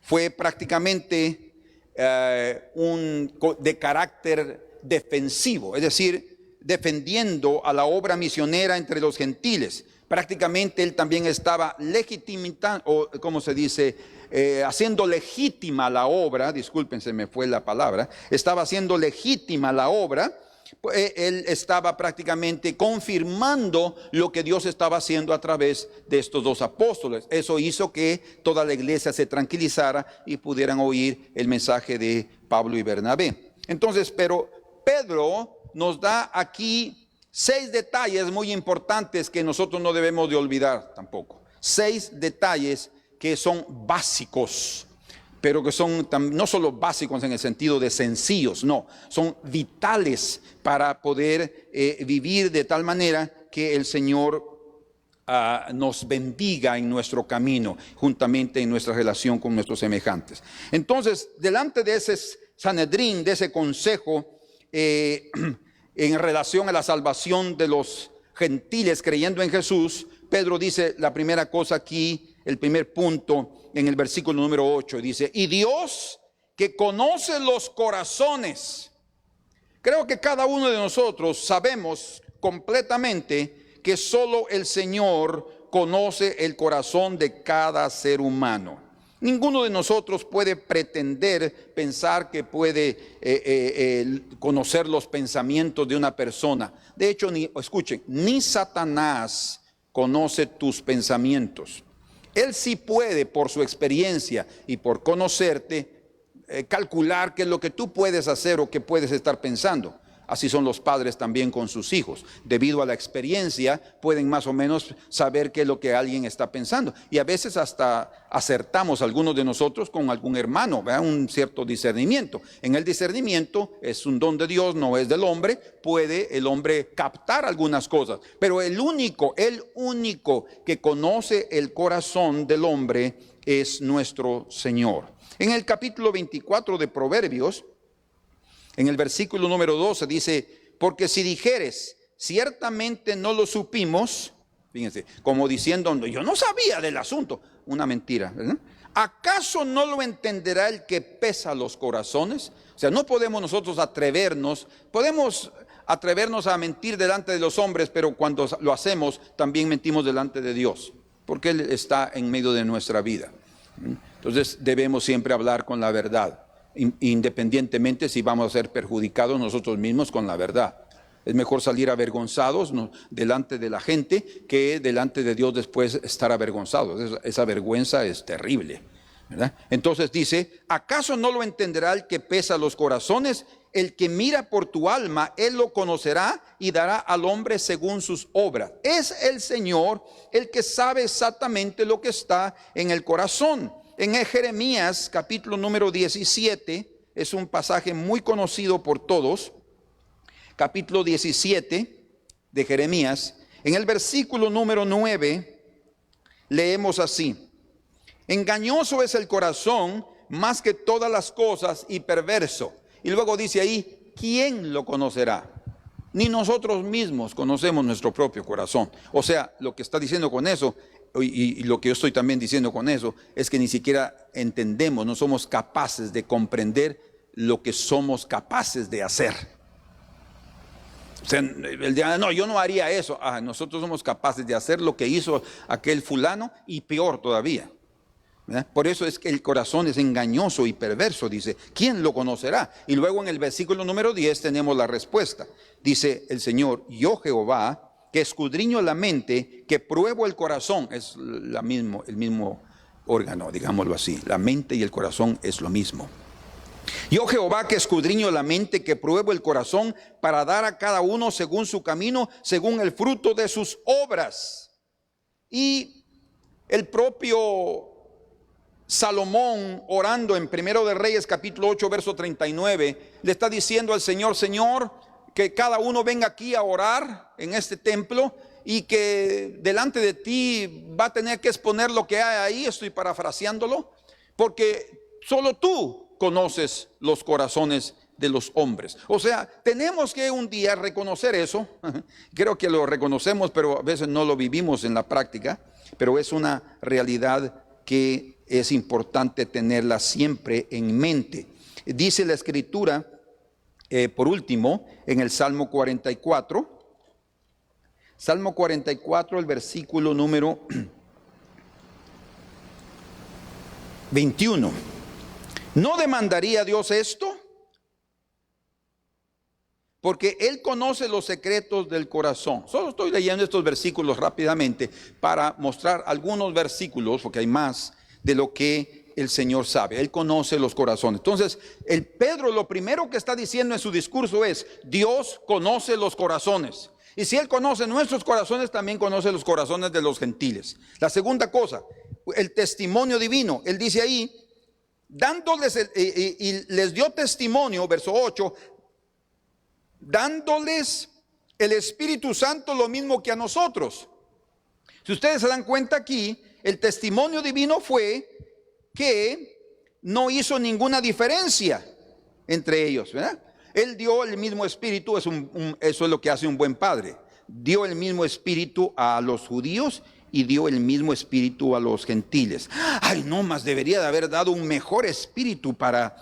fue prácticamente de carácter defensivo, es decir, defendiendo a la obra misionera entre los gentiles. Prácticamente él también estaba legitimando, o como se dice, haciendo legítima la obra. Disculpen, se me fue la palabra. Estaba haciendo legítima la obra. Él estaba prácticamente confirmando lo que Dios estaba haciendo a través de estos 2 apóstoles. Eso hizo que toda la iglesia se tranquilizara y pudieran oír el mensaje de Pablo y Bernabé. Entonces, pero Pedro nos da aquí 6 detalles muy importantes que nosotros no debemos de olvidar tampoco. 6 detalles que son básicos, pero que son no solo básicos en el sentido de sencillos, no, son vitales para poder vivir de tal manera que el Señor nos bendiga en nuestro camino, juntamente en nuestra relación con nuestros semejantes. Entonces, delante de ese Sanedrín, de ese consejo, en relación a la salvación de los gentiles creyendo en Jesús, Pedro dice la primera cosa aquí, el primer punto, en el versículo número 8, dice: y Dios, que conoce los corazones. Creo que cada uno de nosotros sabemos completamente que solo el Señor conoce el corazón de cada ser humano. Ninguno de nosotros puede pretender pensar que puede conocer los pensamientos de una persona. De hecho, escuchen, ni Satanás conoce tus pensamientos. Él sí puede, por su experiencia y por conocerte, calcular qué es lo que tú puedes hacer o qué puedes estar pensando. Así son los padres también con sus hijos. Debido a la experiencia, pueden más o menos saber qué es lo que alguien está pensando. Y a veces hasta acertamos algunos de nosotros con algún hermano, ¿verdad? Un cierto discernimiento. En el discernimiento es un don de Dios, no es del hombre. Puede el hombre captar algunas cosas. Pero el único que conoce el corazón del hombre es nuestro Señor. En el capítulo 24 de Proverbios, en el versículo número 12 dice: porque si dijeres, ciertamente no lo supimos, fíjense, como diciendo, yo no sabía del asunto, una mentira, ¿verdad? ¿Acaso no lo entenderá el que pesa los corazones? O sea, no podemos nosotros atrevernos, podemos atrevernos a mentir delante de los hombres, pero cuando lo hacemos también mentimos delante de Dios, porque Él está en medio de nuestra vida. Entonces debemos siempre hablar con la verdad, independientemente si vamos a ser perjudicados nosotros mismos con la verdad. Es mejor salir avergonzados delante de la gente que delante de Dios después estar avergonzados. Esa vergüenza es terrible, ¿verdad? Entonces dice, ¿acaso no lo entenderá el que pesa los corazones? El que mira por tu alma, Él lo conocerá y dará al hombre según sus obras. Es el Señor el que sabe exactamente lo que está en el corazón. En Jeremías capítulo número 17, es un pasaje muy conocido por todos. Capítulo 17 de Jeremías, en el versículo número 9, leemos así: engañoso es el corazón más que todas las cosas y perverso. Y luego dice ahí, ¿quién lo conocerá? Ni nosotros mismos conocemos nuestro propio corazón. O sea, lo que está diciendo con eso, y lo que yo estoy también diciendo con eso, es que ni siquiera entendemos, no somos capaces de comprender lo que somos capaces de hacer. O sea, el día, no, yo no haría eso. Nosotros somos capaces de hacer lo que hizo aquel fulano y peor todavía, ¿verdad? Por eso es que el corazón es engañoso y perverso, dice, ¿quién lo conocerá? Y luego en el versículo número 10 tenemos la respuesta. Dice el Señor, yo Jehová, que escudriño la mente, que pruebo el corazón. Es el mismo órgano, digámoslo así. La mente y el corazón es lo mismo. Yo Jehová, que escudriño la mente, que pruebo el corazón, para dar a cada uno según su camino, según el fruto de sus obras. Y el propio Salomón, orando en Primero de Reyes capítulo 8 verso 39, le está diciendo al Señor, Señor, que cada uno venga aquí a orar en este templo y que delante de ti va a tener que exponer lo que hay ahí. Estoy parafraseándolo, porque solo tú conoces los corazones de los hombres. O sea, tenemos que un día reconocer eso. Creo que lo reconocemos, pero a veces no lo vivimos en la práctica. Pero es una realidad que es importante tenerla siempre en mente. Dice la Escritura, por último, en el Salmo 44. Salmo 44, el versículo número 21. ¿No demandaría Dios esto? Porque Él conoce los secretos del corazón. Solo estoy leyendo estos versículos rápidamente para mostrar algunos versículos, porque hay más de lo que el Señor sabe. Él conoce los corazones. Entonces, el Pedro lo primero que está diciendo en su discurso es, Dios conoce los corazones. Y si Él conoce nuestros corazones, también conoce los corazones de los gentiles. La segunda cosa, el testimonio divino. Él dice ahí, dándoles y les dio testimonio, verso 8, dándoles el Espíritu Santo lo mismo que a nosotros. Si ustedes se dan cuenta aquí, el testimonio divino fue que no hizo ninguna diferencia entre ellos, ¿verdad? Él dio el mismo espíritu, eso es lo que hace un buen padre. Dio el mismo espíritu a los judíos y dio el mismo espíritu a los gentiles. Ay, no, más debería de haber dado un mejor espíritu para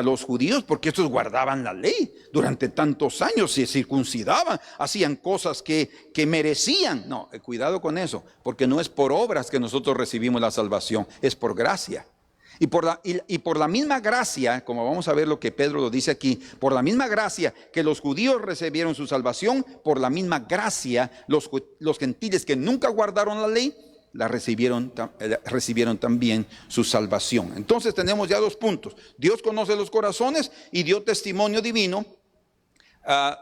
los judíos, porque estos guardaban la ley durante tantos años, se circuncidaban, hacían cosas que merecían. No, cuidado con eso, porque no es por obras que nosotros recibimos la salvación, es por gracia. Y por la misma gracia, como vamos a ver lo que Pedro lo dice aquí, por la misma gracia que los judíos recibieron su salvación, por la misma gracia los gentiles que nunca guardaron la ley, recibieron también su salvación. Entonces tenemos ya dos puntos. Dios conoce los corazones y dio testimonio divino,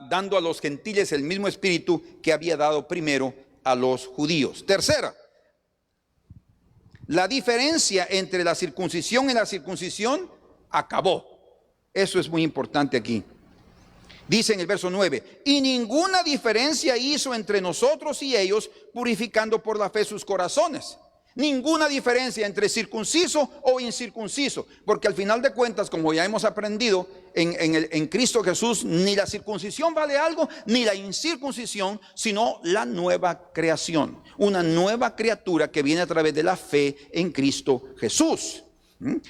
dando a los gentiles el mismo espíritu que había dado primero a los judíos. Tercera, la diferencia entre la circuncisión y la circuncisión acabó. Eso es muy importante aquí. Dice en el verso 9, y ninguna diferencia hizo entre nosotros y ellos, purificando por la fe sus corazones. Ninguna diferencia entre circunciso o incircunciso, porque al final de cuentas, como ya hemos aprendido, en Cristo Jesús ni la circuncisión vale algo, ni la incircuncisión, sino la nueva creación, una nueva criatura que viene a través de la fe en Cristo Jesús.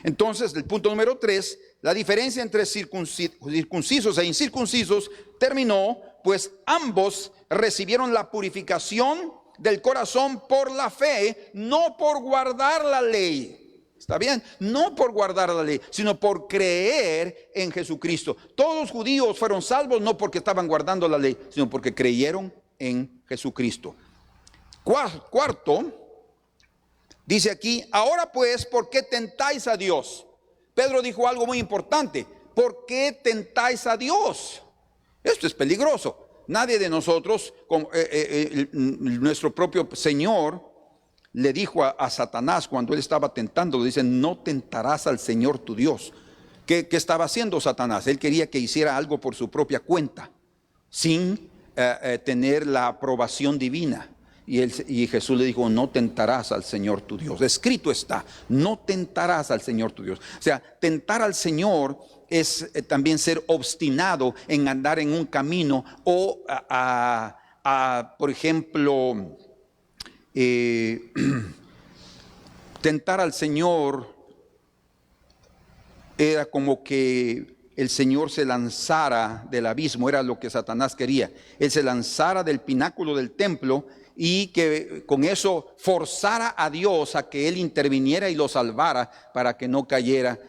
Entonces, el punto número 3, la diferencia entre circuncisos e incircuncisos terminó pues ambos recibieron la purificación del corazón por la fe, no por guardar la ley. ¿Está bien? No por guardar la ley, sino por creer en Jesucristo. Todos los judíos fueron salvos no porque estaban guardando la ley, sino porque creyeron en Jesucristo. Cuarto, dice aquí, ahora pues, ¿por qué tentáis a Dios? Pedro dijo algo muy importante. ¿Por qué tentáis a Dios? Esto es peligroso. Nadie de nosotros, nuestro propio Señor, le dijo a Satanás cuando él estaba tentando, dice, no tentarás al Señor tu Dios. ¿Qué estaba haciendo Satanás? Él quería que hiciera algo por su propia cuenta, sin tener la aprobación divina. Y Jesús le dijo, no tentarás al Señor tu Dios. Escrito está, no tentarás al Señor tu Dios. O sea, tentar al Señor es también ser obstinado en andar en un camino o por ejemplo, tentar al Señor era como que el Señor se lanzara del abismo, era lo que Satanás quería. Él se lanzara del pináculo del templo y que con eso forzara a Dios a que Él interviniera y lo salvara para que no cayera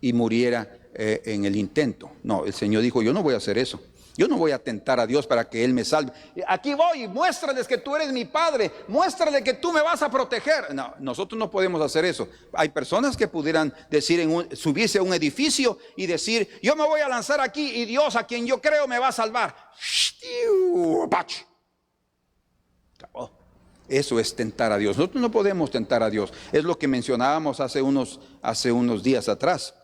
y muriera en el intento. No, el Señor dijo, yo no voy a hacer eso. Yo no voy a tentar a Dios para que Él me salve. Aquí voy, muéstrales que tú eres mi Padre, muéstrale que tú me vas a proteger. No, nosotros no podemos hacer eso. Hay personas que pudieran decir, subirse a un edificio y decir, yo me voy a lanzar aquí y Dios a quien yo creo me va a salvar. Eso es tentar a Dios. Nosotros no podemos tentar a Dios. Es lo que mencionábamos hace unos días atrás.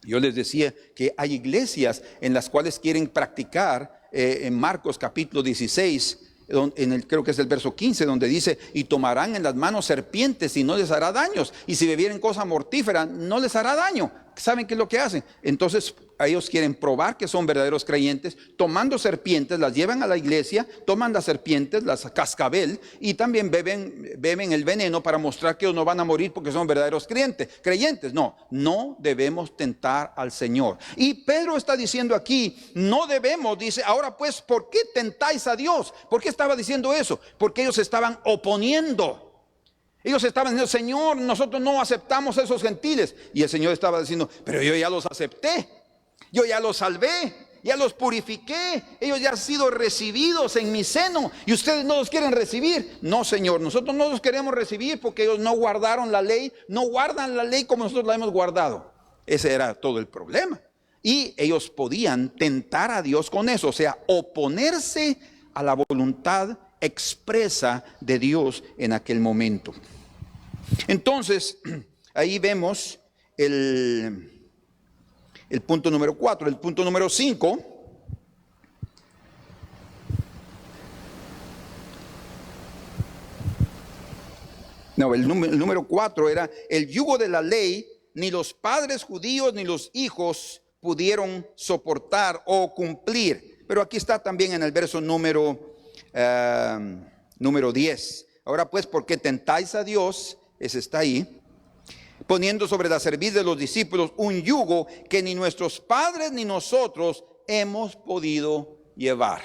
Yo les decía que hay iglesias en las cuales quieren practicar en Marcos capítulo 16, creo que es el verso 15, donde dice, y tomarán en las manos serpientes y no les hará daños, y si bebieren cosa mortífera no les hará daño. ¿Saben qué es lo que hacen? Entonces ellos quieren probar que son verdaderos creyentes, tomando serpientes, las llevan a la iglesia, toman las serpientes, las cascabel, y también beben el veneno para mostrar que ellos no van a morir porque son verdaderos creyentes. No debemos tentar al Señor. Y Pedro está diciendo aquí, no debemos, dice, ahora pues, ¿por qué tentáis a Dios? ¿Por qué estaba diciendo eso? Porque ellos estaban oponiendo. Ellos estaban diciendo, Señor, nosotros no aceptamos a esos gentiles. Y el Señor estaba diciendo, pero yo ya los acepté, yo ya los salvé, ya los purifiqué, ellos ya han sido recibidos en mi seno y ustedes no los quieren recibir. No, Señor, nosotros no los queremos recibir porque ellos no guardaron la ley, no guardan la ley como nosotros la hemos guardado. Ese era todo el problema. Y ellos podían tentar a Dios con eso, o sea, oponerse a la voluntad expresa de Dios en aquel momento. Entonces, ahí vemos el punto número 4. El punto número 5, el número 4 era el yugo de la ley, ni los padres judíos ni los hijos pudieron soportar o cumplir. Pero aquí está también en el verso número 10. Ahora pues, ¿por qué tentáis a Dios? Ese está ahí. Poniendo sobre la cerviz de los discípulos un yugo que ni nuestros padres ni nosotros hemos podido llevar.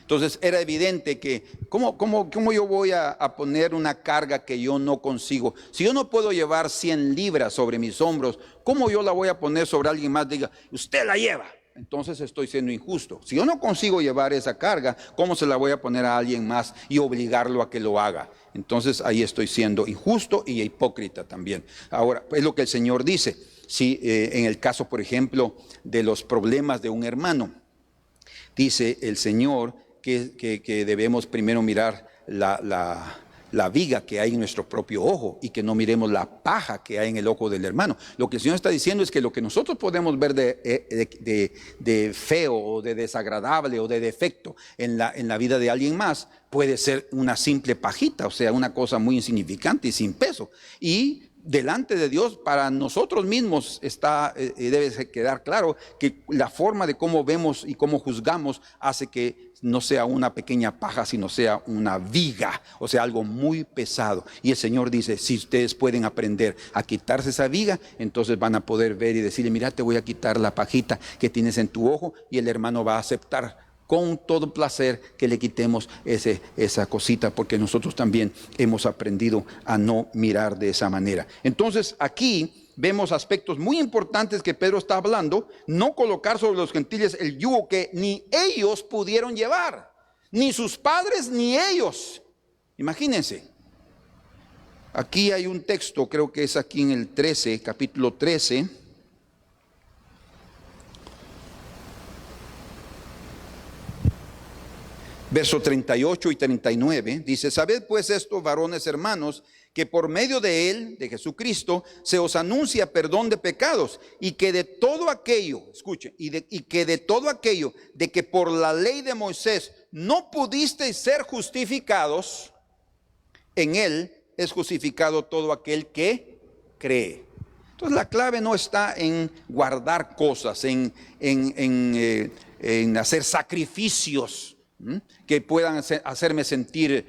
Entonces era evidente que ¿cómo yo voy a poner una carga que yo no consigo? Si yo no puedo llevar 100 libras sobre mis hombros, ¿cómo yo la voy a poner sobre alguien más? Diga, usted la lleva. Entonces estoy siendo injusto. Si yo no consigo llevar esa carga, ¿cómo se la voy a poner a alguien más y obligarlo a que lo haga? Entonces ahí estoy siendo injusto y hipócrita también. Ahora, es lo que el Señor dice. Si en el caso, por ejemplo, de los problemas de un hermano, dice el Señor que debemos primero mirar la viga que hay en nuestro propio ojo y que no miremos la paja que hay en el ojo del hermano. Lo que el Señor está diciendo es que lo que nosotros podemos ver de feo o de desagradable o de defecto en la vida de alguien más puede ser una simple pajita, o sea, una cosa muy insignificante y sin peso. Y delante de Dios, para nosotros mismos debe quedar claro que la forma de cómo vemos y cómo juzgamos hace que no sea una pequeña paja, sino sea una viga, o sea, algo muy pesado. Y el Señor dice, si ustedes pueden aprender a quitarse esa viga, entonces van a poder ver y decirle, mira, te voy a quitar la pajita que tienes en tu ojo, y el hermano va a aceptar con todo placer que le quitemos esa cosita, porque nosotros también hemos aprendido a no mirar de esa manera. Entonces aquí vemos aspectos muy importantes que Pedro está hablando. No colocar sobre los gentiles el yugo que ni ellos pudieron llevar, ni sus padres ni ellos. Imagínense. Aquí hay un texto, creo que es aquí en el 13, capítulo 13. Verso 38 y 39, dice: sabed pues esto, varones hermanos, que por medio de él, de Jesucristo, se os anuncia perdón de pecados, y que de todo aquello, escuchen, y que de todo aquello de que por la ley de Moisés no pudisteis ser justificados, en él es justificado todo aquel que cree. Entonces la clave no está en guardar cosas, en hacer sacrificios que puedan hacerme sentir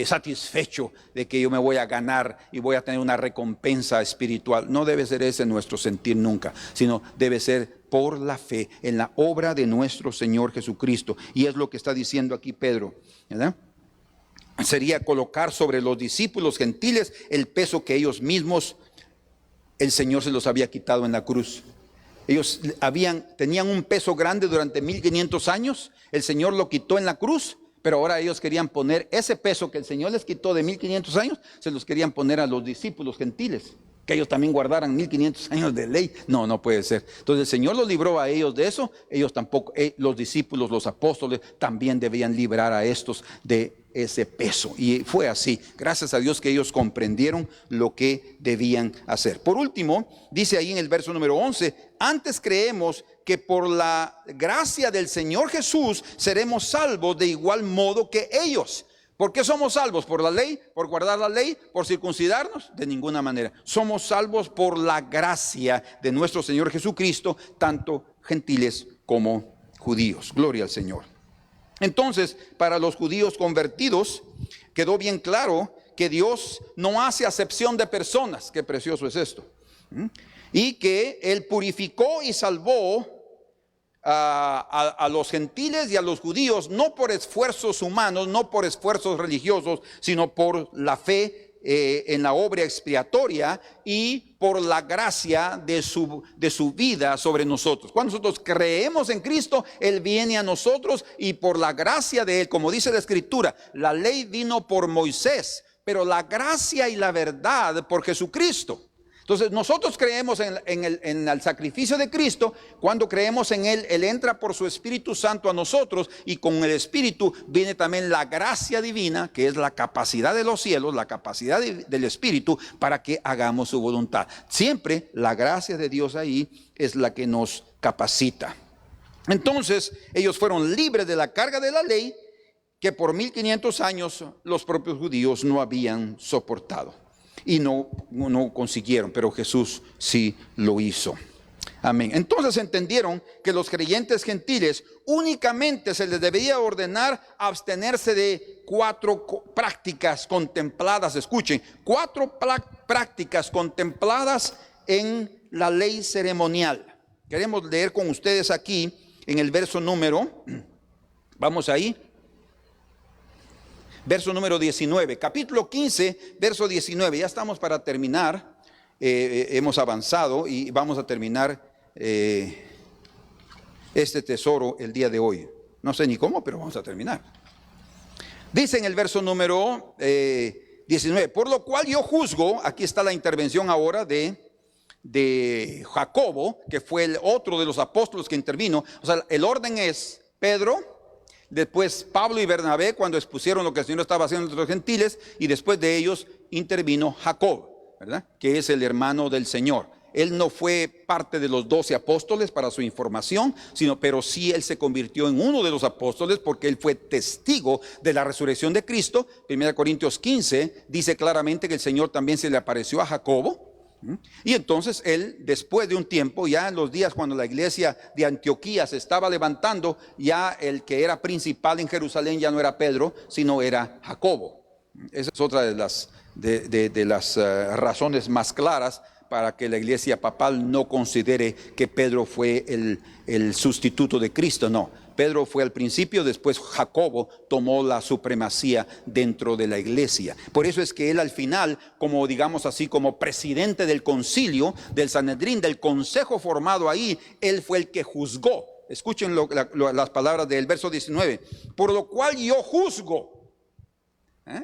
satisfecho de que yo me voy a ganar y voy a tener una recompensa espiritual. No debe ser ese nuestro sentir nunca, sino debe ser por la fe en la obra de nuestro Señor Jesucristo. Y es lo que está diciendo aquí Pedro, ¿verdad? Sería colocar sobre los discípulos gentiles el peso que ellos mismos, el Señor se los había quitado en la cruz. Ellos tenían un peso grande durante 1500 años, el Señor lo quitó en la cruz, pero ahora ellos querían poner ese peso que el Señor les quitó de 1500 años, se los querían poner a los discípulos gentiles, que ellos también guardaran 1500 años de ley. No puede ser. Entonces el Señor los libró a ellos de eso, ellos tampoco, los discípulos, los apóstoles también debían librar a estos de ese peso. Y fue así, gracias a Dios que ellos comprendieron lo que debían hacer. Por último, dice ahí en el verso número 11: antes creemos que por la gracia del Señor Jesús seremos salvos de igual modo que ellos. ¿Por qué somos salvos? ¿Por la ley? ¿Por guardar la ley? ¿Por circuncidarnos? De ninguna manera. Somos salvos por la gracia de nuestro Señor Jesucristo, tanto gentiles como judíos. Gloria al Señor. Entonces, para los judíos convertidos, quedó bien claro que Dios no hace acepción de personas. Qué precioso es esto. Y que Él purificó y salvó a los gentiles y a los judíos, no por esfuerzos humanos, no por esfuerzos religiosos, sino por la fe en la obra expiatoria y por la gracia de su vida sobre nosotros. Cuando nosotros creemos en Cristo, Él viene a nosotros, y por la gracia de Él, como dice la Escritura, la ley vino por Moisés, pero la gracia y la verdad por Jesucristo. Entonces nosotros creemos en el sacrificio de Cristo. Cuando creemos en Él, Él entra por su Espíritu Santo a nosotros, y con el Espíritu viene también la gracia divina, que es la capacidad de los cielos, la capacidad del Espíritu para que hagamos su voluntad. Siempre la gracia de Dios ahí es la que nos capacita. Entonces ellos fueron libres de la carga de la ley que por 1500 años los propios judíos no habían soportado. Y no consiguieron, pero Jesús sí lo hizo. Amén. Entonces entendieron que los creyentes gentiles únicamente se les debía ordenar abstenerse de 4 prácticas contempladas. Escuchen, 4 prácticas contempladas en la ley ceremonial. Queremos leer con ustedes aquí en el verso número, vamos ahí. Verso número 19, capítulo 15, verso 19. Ya estamos para terminar. Hemos avanzado y vamos a terminar este tesoro el día de hoy. No sé ni cómo, pero vamos a terminar. Dice en el verso número 19: por lo cual yo juzgo, aquí está la intervención ahora de Jacobo, que fue el otro de los apóstoles que intervino. O sea, el orden es Pedro, después Pablo y Bernabé cuando expusieron lo que el Señor estaba haciendo entre los gentiles, y después de ellos intervino Jacob, ¿verdad? Que es el hermano del Señor. Él no fue parte de los 12 apóstoles para su información, pero sí él se convirtió en uno de los apóstoles porque él fue testigo de la resurrección de Cristo. 1 Corintios 15 dice claramente que el Señor también se le apareció a Jacobo. Y entonces él, después de un tiempo, ya en los días cuando la iglesia de Antioquía se estaba levantando, ya el que era principal en Jerusalén ya no era Pedro, sino era Jacobo. Esa es otra de las razones más claras para que la iglesia papal no considere que Pedro fue el sustituto de Cristo. No, Pedro fue al principio, después Jacobo tomó la supremacía dentro de la iglesia. Por eso es que él al final, como digamos así, como presidente del concilio, del Sanedrín, del consejo formado ahí, él fue el que juzgó. Escuchen las palabras del verso 19. Por lo cual yo juzgo.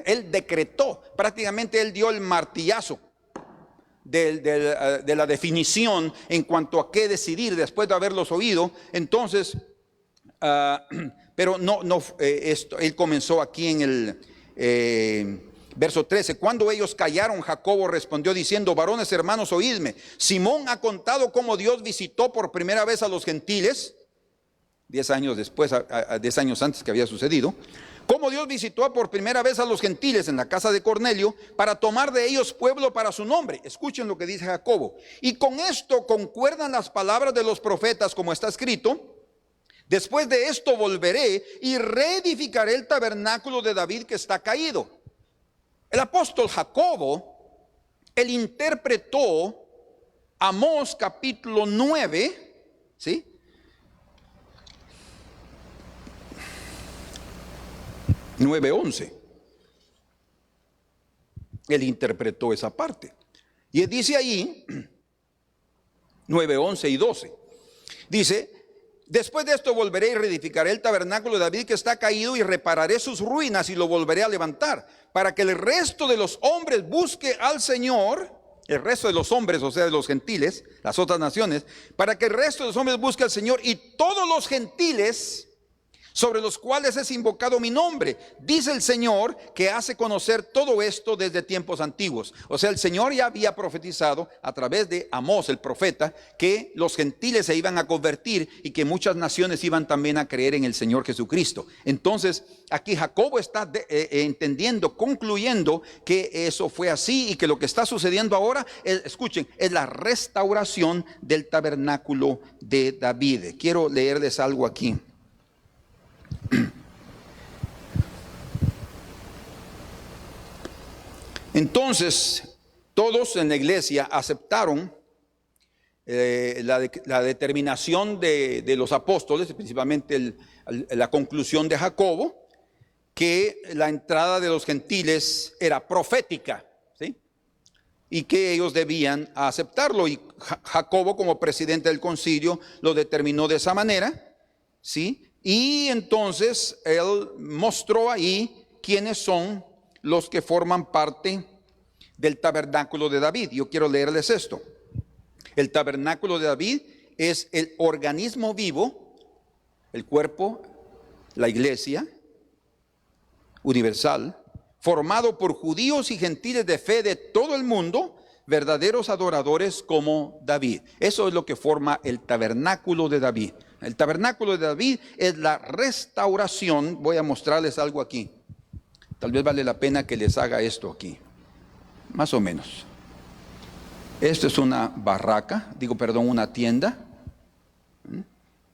Él decretó, prácticamente él dio el martillazo de la definición en cuanto a qué decidir después de haberlos oído. Entonces, pero él comenzó aquí en el verso 13. Cuando ellos callaron, Jacobo respondió diciendo: varones hermanos, oídme. Simón ha contado cómo Dios visitó por primera vez a los gentiles, 10 años después, 10 años antes que había sucedido. Cómo Dios visitó por primera vez a los gentiles en la casa de Cornelio para tomar de ellos pueblo para su nombre. Escuchen lo que dice Jacobo. Y con esto concuerdan las palabras de los profetas, como está escrito: después de esto volveré y reedificaré el tabernáculo de David que está caído. El apóstol Jacobo, él interpretó Amós capítulo 9, ¿sí? 9:11. Él interpretó esa parte. Y él dice ahí, 9:11 y 12. Dice: después de esto volveré y reedificaré el tabernáculo de David que está caído y repararé sus ruinas y lo volveré a levantar, para que el resto de los hombres busque al Señor. El resto de los hombres, o sea, de los gentiles, las otras naciones, para que el resto de los hombres busque al Señor y todos los gentiles sobre los cuales es invocado mi nombre, dice el Señor, que hace conocer todo esto desde tiempos antiguos. O sea, el Señor ya había profetizado a través de Amós, el profeta, que los gentiles se iban a convertir y que muchas naciones iban también a creer en el Señor Jesucristo. Entonces, aquí Jacobo está entendiendo, concluyendo que eso fue así y que lo que está sucediendo ahora, escuchen, es la restauración del tabernáculo de David. Quiero leerles algo aquí. Entonces, todos en la iglesia aceptaron la determinación de los apóstoles, principalmente la conclusión de Jacobo, que la entrada de los gentiles era profética, ¿sí? Y que ellos debían aceptarlo. Y Jacobo, como presidente del concilio, lo determinó de esa manera, ¿sí? Y entonces él mostró ahí quiénes son los que forman parte del tabernáculo de David. Yo quiero leerles esto. El tabernáculo de David es el organismo vivo, el cuerpo, la iglesia universal, formado por judíos y gentiles de fe de todo el mundo, verdaderos adoradores como David. Eso es lo que forma el tabernáculo de David. El tabernáculo de David es la restauración. Voy a mostrarles algo aquí. Tal vez vale la pena que les haga esto aquí. Más o menos. Esto es una barraca, una tienda.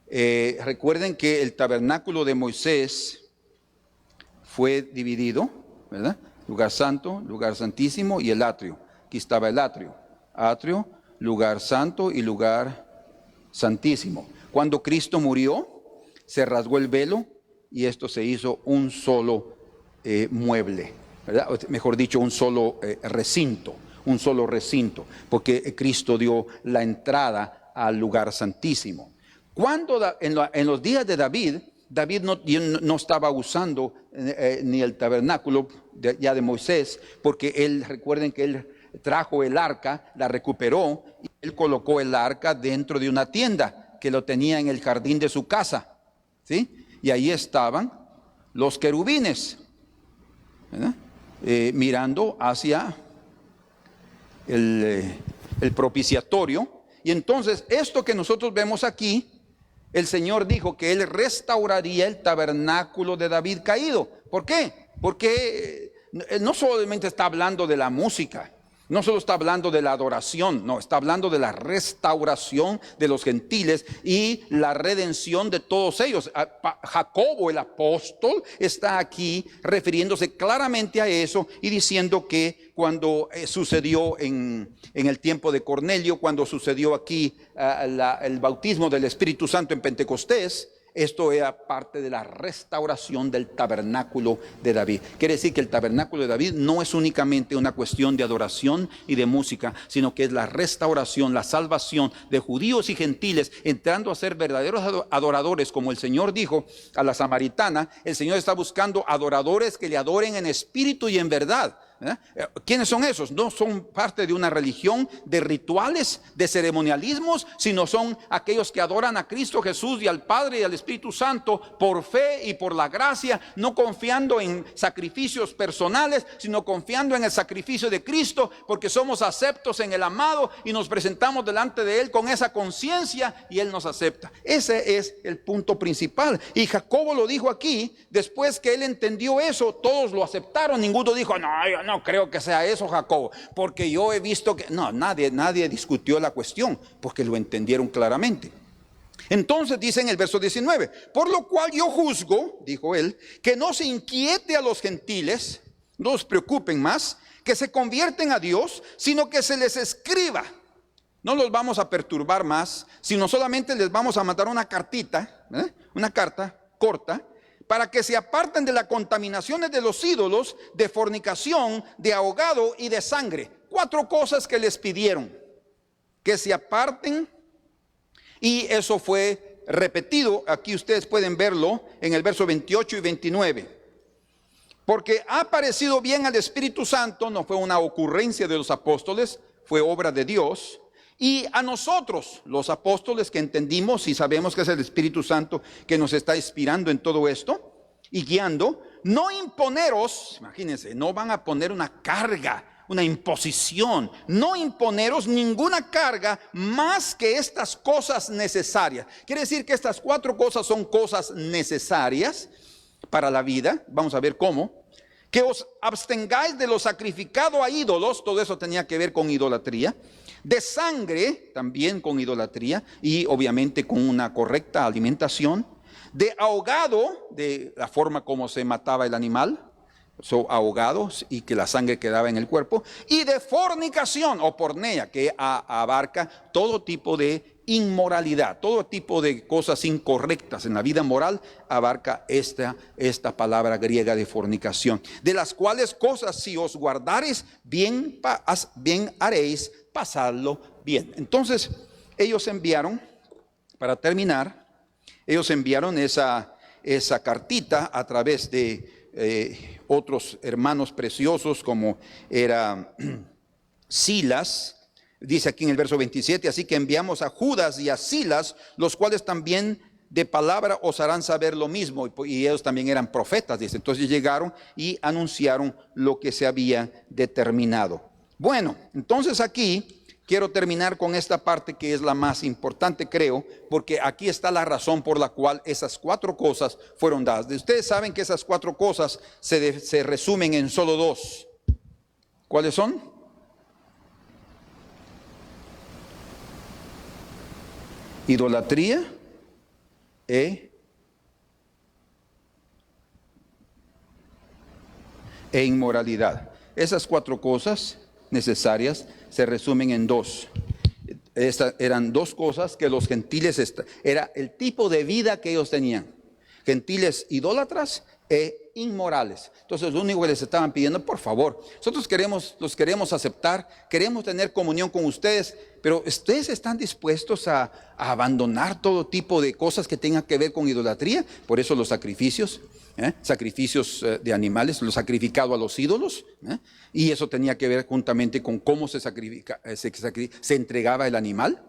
Recuerden que el tabernáculo de Moisés fue dividido, ¿verdad? Lugar santo, lugar santísimo y el atrio. Aquí estaba el atrio. Atrio, lugar santo y lugar santísimo. Cuando Cristo murió, se rasgó el velo y esto se hizo un solo mueble, ¿verdad? Mejor dicho, un solo recinto, porque Cristo dio la entrada al lugar santísimo. Cuando en los días de David no estaba usando ni el tabernáculo ya de Moisés, porque recuerden que él trajo el arca, la recuperó y él colocó el arca dentro de una tienda que lo tenía en el jardín de su casa, ¿sí? Y ahí estaban los querubines, ¿verdad? Mirando hacia el propiciatorio. Y entonces esto que nosotros vemos aquí, el Señor dijo que Él restauraría el tabernáculo de David caído. ¿Por qué? Porque no solamente está hablando de la música, No solo está hablando de la adoración, no, está hablando de la restauración de los gentiles y la redención de todos ellos. Jacobo, el apóstol, está aquí refiriéndose claramente a eso y diciendo que cuando sucedió en el tiempo de Cornelio, cuando sucedió aquí el bautismo del Espíritu Santo en Pentecostés, esto era parte de la restauración del tabernáculo de David. Quiere decir que el tabernáculo de David no es únicamente una cuestión de adoración y de música, sino que es la restauración, la salvación de judíos y gentiles, entrando a ser verdaderos adoradores, como el Señor dijo a la samaritana. El Señor está buscando adoradores que le adoren en espíritu y en verdad. ¿Quiénes son esos? No son parte de una religión de rituales, de ceremonialismos, sino son aquellos que adoran a Cristo Jesús y al Padre y al Espíritu Santo por fe y por la gracia, no confiando en sacrificios personales, sino confiando en el sacrificio de Cristo, porque somos aceptos en el amado y nos presentamos delante de Él con esa conciencia y Él nos acepta. Ese es el punto principal. Y Jacobo lo dijo aquí. Después que él entendió eso, todos lo aceptaron. Ninguno dijo: no, yo no creo que sea eso, Jacobo, porque yo he visto que... No, nadie discutió la cuestión, porque lo entendieron claramente. Entonces dice en el verso 19: por lo cual yo juzgo, dijo él, que no se inquiete a los gentiles, no los preocupen más, que se convierten a Dios, sino que se les escriba. No los vamos a perturbar más, sino solamente les vamos a mandar una cartita, una carta corta, para que se aparten de las contaminaciones de los ídolos, de fornicación, de ahogado y de sangre. 4 cosas que les pidieron: que se aparten. Y eso fue repetido, aquí ustedes pueden verlo en el verso 28 y 29. Porque ha parecido bien al Espíritu Santo, no fue una ocurrencia de los apóstoles, fue obra de Dios. Y a nosotros, los apóstoles, que entendimos y sabemos que es el Espíritu Santo que nos está inspirando en todo esto y guiando, no imponeros, imagínense, no van a poner una carga, una imposición, no imponeros ninguna carga más que estas cosas necesarias. Quiere decir que estas 4 cosas son cosas necesarias para la vida. Vamos a ver cómo. Que os abstengáis de lo sacrificado a ídolos, todo eso tenía que ver con idolatría. De sangre, también con idolatría, y obviamente con una correcta alimentación. De ahogado, de la forma como se mataba el animal, ahogados, y que la sangre quedaba en el cuerpo. Y de fornicación o porneia, que abarca todo tipo de inmoralidad, todo tipo de cosas incorrectas en la vida moral, abarca esta palabra griega de fornicación. De las cuales cosas, si os guardareis, bien haréis pasarlo bien. Entonces ellos enviaron, para terminar, ellos enviaron esa cartita a través de otros hermanos preciosos, como era Silas. Dice aquí en el verso 27: así que enviamos a Judas y a Silas, los cuales también de palabra os harán saber lo mismo. Y ellos también eran profetas, dice. Entonces llegaron y anunciaron lo que se había determinado. Bueno, entonces aquí quiero terminar con esta parte que es la más importante, creo, porque aquí está la razón por la cual esas 4 cosas fueron dadas. Ustedes saben que esas 4 cosas se resumen en solo 2. ¿Cuáles son? Idolatría e inmoralidad. Esas 4 cosas necesarias se resumen en 2. Estas eran 2 cosas que los gentiles, era el tipo de vida que ellos tenían: gentiles idólatras e inmorales. Entonces lo único que les estaban pidiendo: por favor, nosotros los queremos aceptar, queremos tener comunión con ustedes, pero ustedes están dispuestos a abandonar todo tipo de cosas que tengan que ver con idolatría. Por eso los sacrificios, sacrificios de animales, lo sacrificado a los ídolos, y eso tenía que ver juntamente con cómo se entregaba el animal.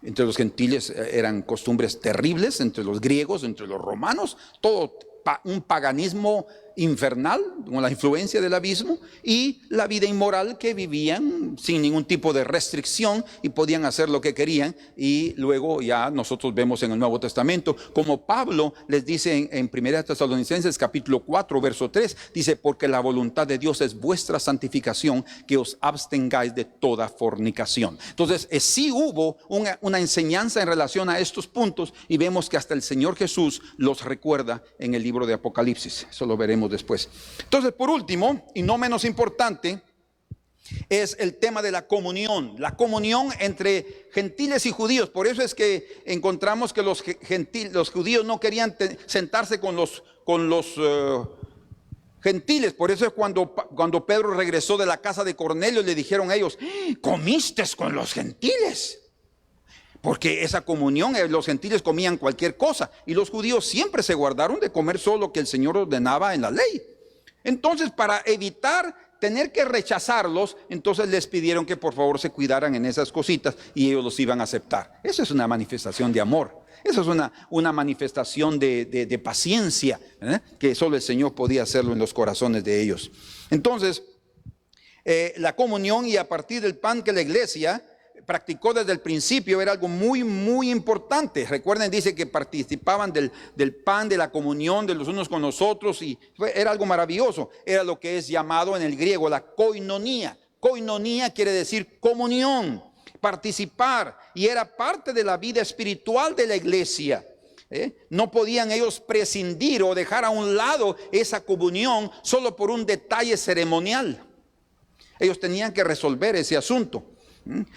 Entre los gentiles eran costumbres terribles, entre los griegos, entre los romanos, todo un paganismo infernal, con la influencia del abismo, y la vida inmoral que vivían sin ningún tipo de restricción y podían hacer lo que querían. Y luego ya nosotros vemos en el Nuevo Testamento como Pablo les dice en 1 Tesalonicenses capítulo 4 verso 3, dice: porque la voluntad de Dios es vuestra santificación, que os abstengáis de toda fornicación. Entonces sí hubo una enseñanza en relación a estos puntos, y vemos que hasta el Señor Jesús los recuerda en el libro de Apocalipsis. Eso lo veremos después. Entonces, por último, y no menos importante, es el tema de la comunión entre gentiles y judíos. Por eso es que encontramos que los judíos no querían sentarse con los gentiles. Por eso es cuando Pedro regresó de la casa de Cornelio, le dijeron a ellos: comiste con los gentiles. Porque esa comunión, los gentiles comían cualquier cosa, y los judíos siempre se guardaron de comer solo lo que el Señor ordenaba en la ley. Entonces, para evitar tener que rechazarlos, entonces les pidieron que por favor se cuidaran en esas cositas, y ellos los iban a aceptar. Eso es una manifestación de amor. Eso es una manifestación de paciencia, que solo el Señor podía hacerlo en los corazones de ellos. Entonces, la comunión, y a partir del pan que la iglesia practicó desde el principio, era algo muy, muy importante. Recuerden, dice que participaban del pan, de la comunión de los unos con los otros, y era algo maravilloso. Era lo que es llamado en el griego la koinonía. Koinonía quiere decir comunión, participar, y era parte de la vida espiritual de la iglesia. No podían ellos prescindir o dejar a un lado esa comunión solo por un detalle ceremonial. Ellos tenían que resolver ese asunto.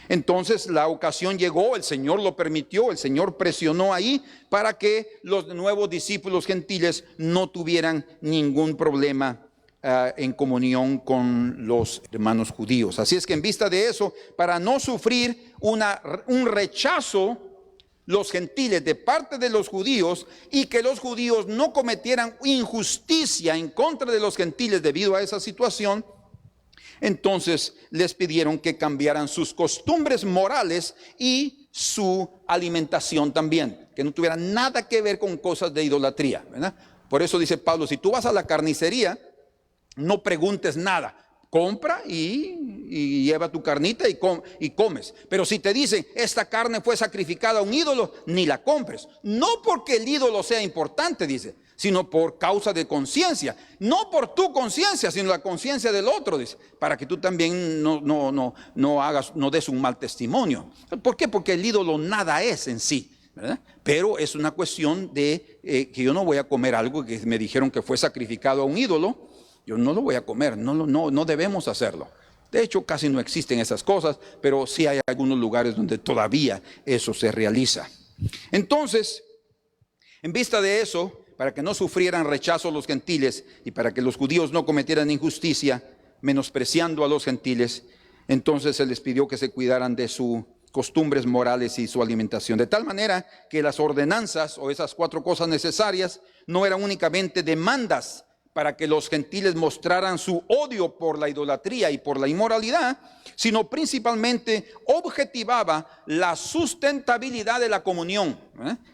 Entonces la ocasión llegó, el Señor lo permitió, el Señor presionó ahí para que los nuevos discípulos gentiles no tuvieran ningún problema en comunión con los hermanos judíos. Así es que en vista de eso, para no sufrir un rechazo los gentiles de parte de los judíos, y que los judíos no cometieran injusticia en contra de los gentiles debido a esa situación, entonces les pidieron que cambiaran sus costumbres morales y su alimentación también, que no tuviera nada que ver con cosas de idolatría, ¿verdad? Por eso dice Pablo: si tú vas a la carnicería, no preguntes nada, compra y lleva tu carnita y comes. Pero si te dicen: esta carne fue sacrificada a un ídolo, ni la compres. No porque el ídolo sea importante, dice, sino por causa de conciencia. No por tu conciencia, sino la conciencia del otro, dice, para que tú también no des un mal testimonio. ¿Por qué? Porque el ídolo nada es en sí, ¿verdad? Pero es una cuestión de que yo no voy a comer algo que me dijeron que fue sacrificado a un ídolo. Yo no lo voy a comer, no debemos hacerlo. De hecho, casi no existen esas cosas, pero sí hay algunos lugares donde todavía eso se realiza. Entonces, en vista de eso, para que no sufrieran rechazo los gentiles y para que los judíos no cometieran injusticia menospreciando a los gentiles, entonces se les pidió que se cuidaran de sus costumbres morales y su alimentación, de tal manera que las ordenanzas o esas 4 cosas necesarias no eran únicamente demandas para que los gentiles mostraran su odio por la idolatría y por la inmoralidad, sino principalmente objetivaba la sustentabilidad de la comunión,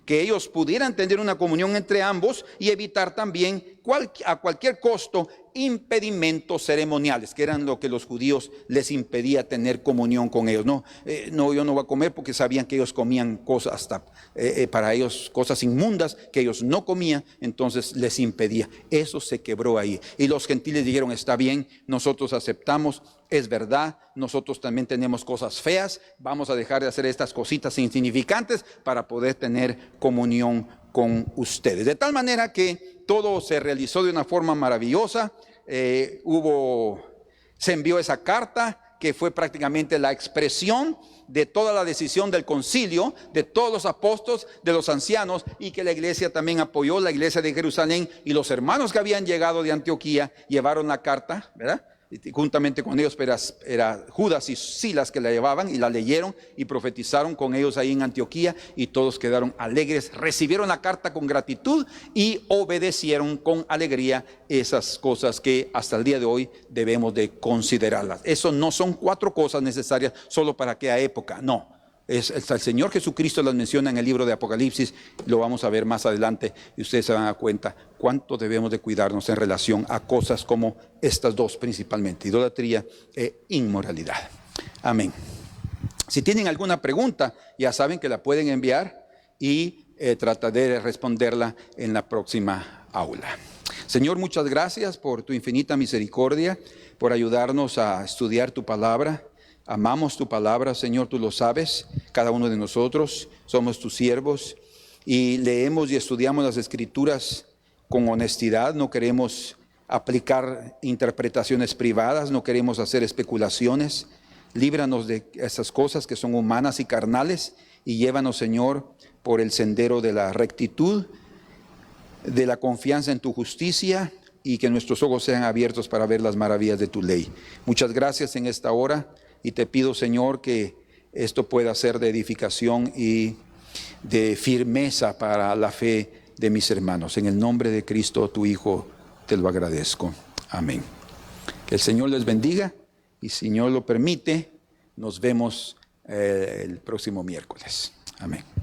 que ellos pudieran tener una comunión entre ambos y evitar también a cualquier costo impedimentos ceremoniales, que eran lo que los judíos les impedía tener comunión con ellos. Yo no voy a comer, porque sabían que ellos comían cosas hasta para ellos cosas inmundas que ellos no comían, entonces les impedía. Eso se quebró ahí, y los gentiles dijeron: está bien, nosotros aceptamos, es verdad, nosotros también tenemos cosas feas, vamos a dejar de hacer estas cositas insignificantes para poder tener comunión con ustedes. De tal manera que todo se realizó de una forma maravillosa. Se envió esa carta, que fue prácticamente la expresión de toda la decisión del concilio, de todos los apóstoles, de los ancianos, y que la iglesia también apoyó, la iglesia de Jerusalén, y los hermanos que habían llegado de Antioquía llevaron la carta, ¿verdad? Y juntamente con ellos era Judas y Silas que la llevaban, y la leyeron y profetizaron con ellos ahí en Antioquía, y todos quedaron alegres, recibieron la carta con gratitud y obedecieron con alegría esas cosas que hasta el día de hoy debemos de considerarlas. Eso no son 4 cosas necesarias solo para aquella época, no. el Señor Jesucristo las menciona en el libro de Apocalipsis, lo vamos a ver más adelante y ustedes se van a dar cuenta cuánto debemos de cuidarnos en relación a cosas como estas dos principalmente, idolatría e inmoralidad. Amén. Si tienen alguna pregunta, ya saben que la pueden enviar y trataré de responderla en la próxima aula. Señor, muchas gracias por tu infinita misericordia, por ayudarnos a estudiar tu palabra. Amamos tu palabra, Señor, tú lo sabes. Cada uno de nosotros somos tus siervos y leemos y estudiamos las Escrituras con honestidad. No queremos aplicar interpretaciones privadas, no queremos hacer especulaciones. Líbranos de esas cosas que son humanas y carnales y llévanos, Señor, por el sendero de la rectitud, de la confianza en tu justicia y que nuestros ojos sean abiertos para ver las maravillas de tu ley. Muchas gracias en esta hora. Y te pido, Señor, que esto pueda ser de edificación y de firmeza para la fe de mis hermanos. En el nombre de Cristo, tu Hijo, te lo agradezco. Amén. Que el Señor les bendiga y, si Señor lo permite, nos vemos el próximo miércoles. Amén.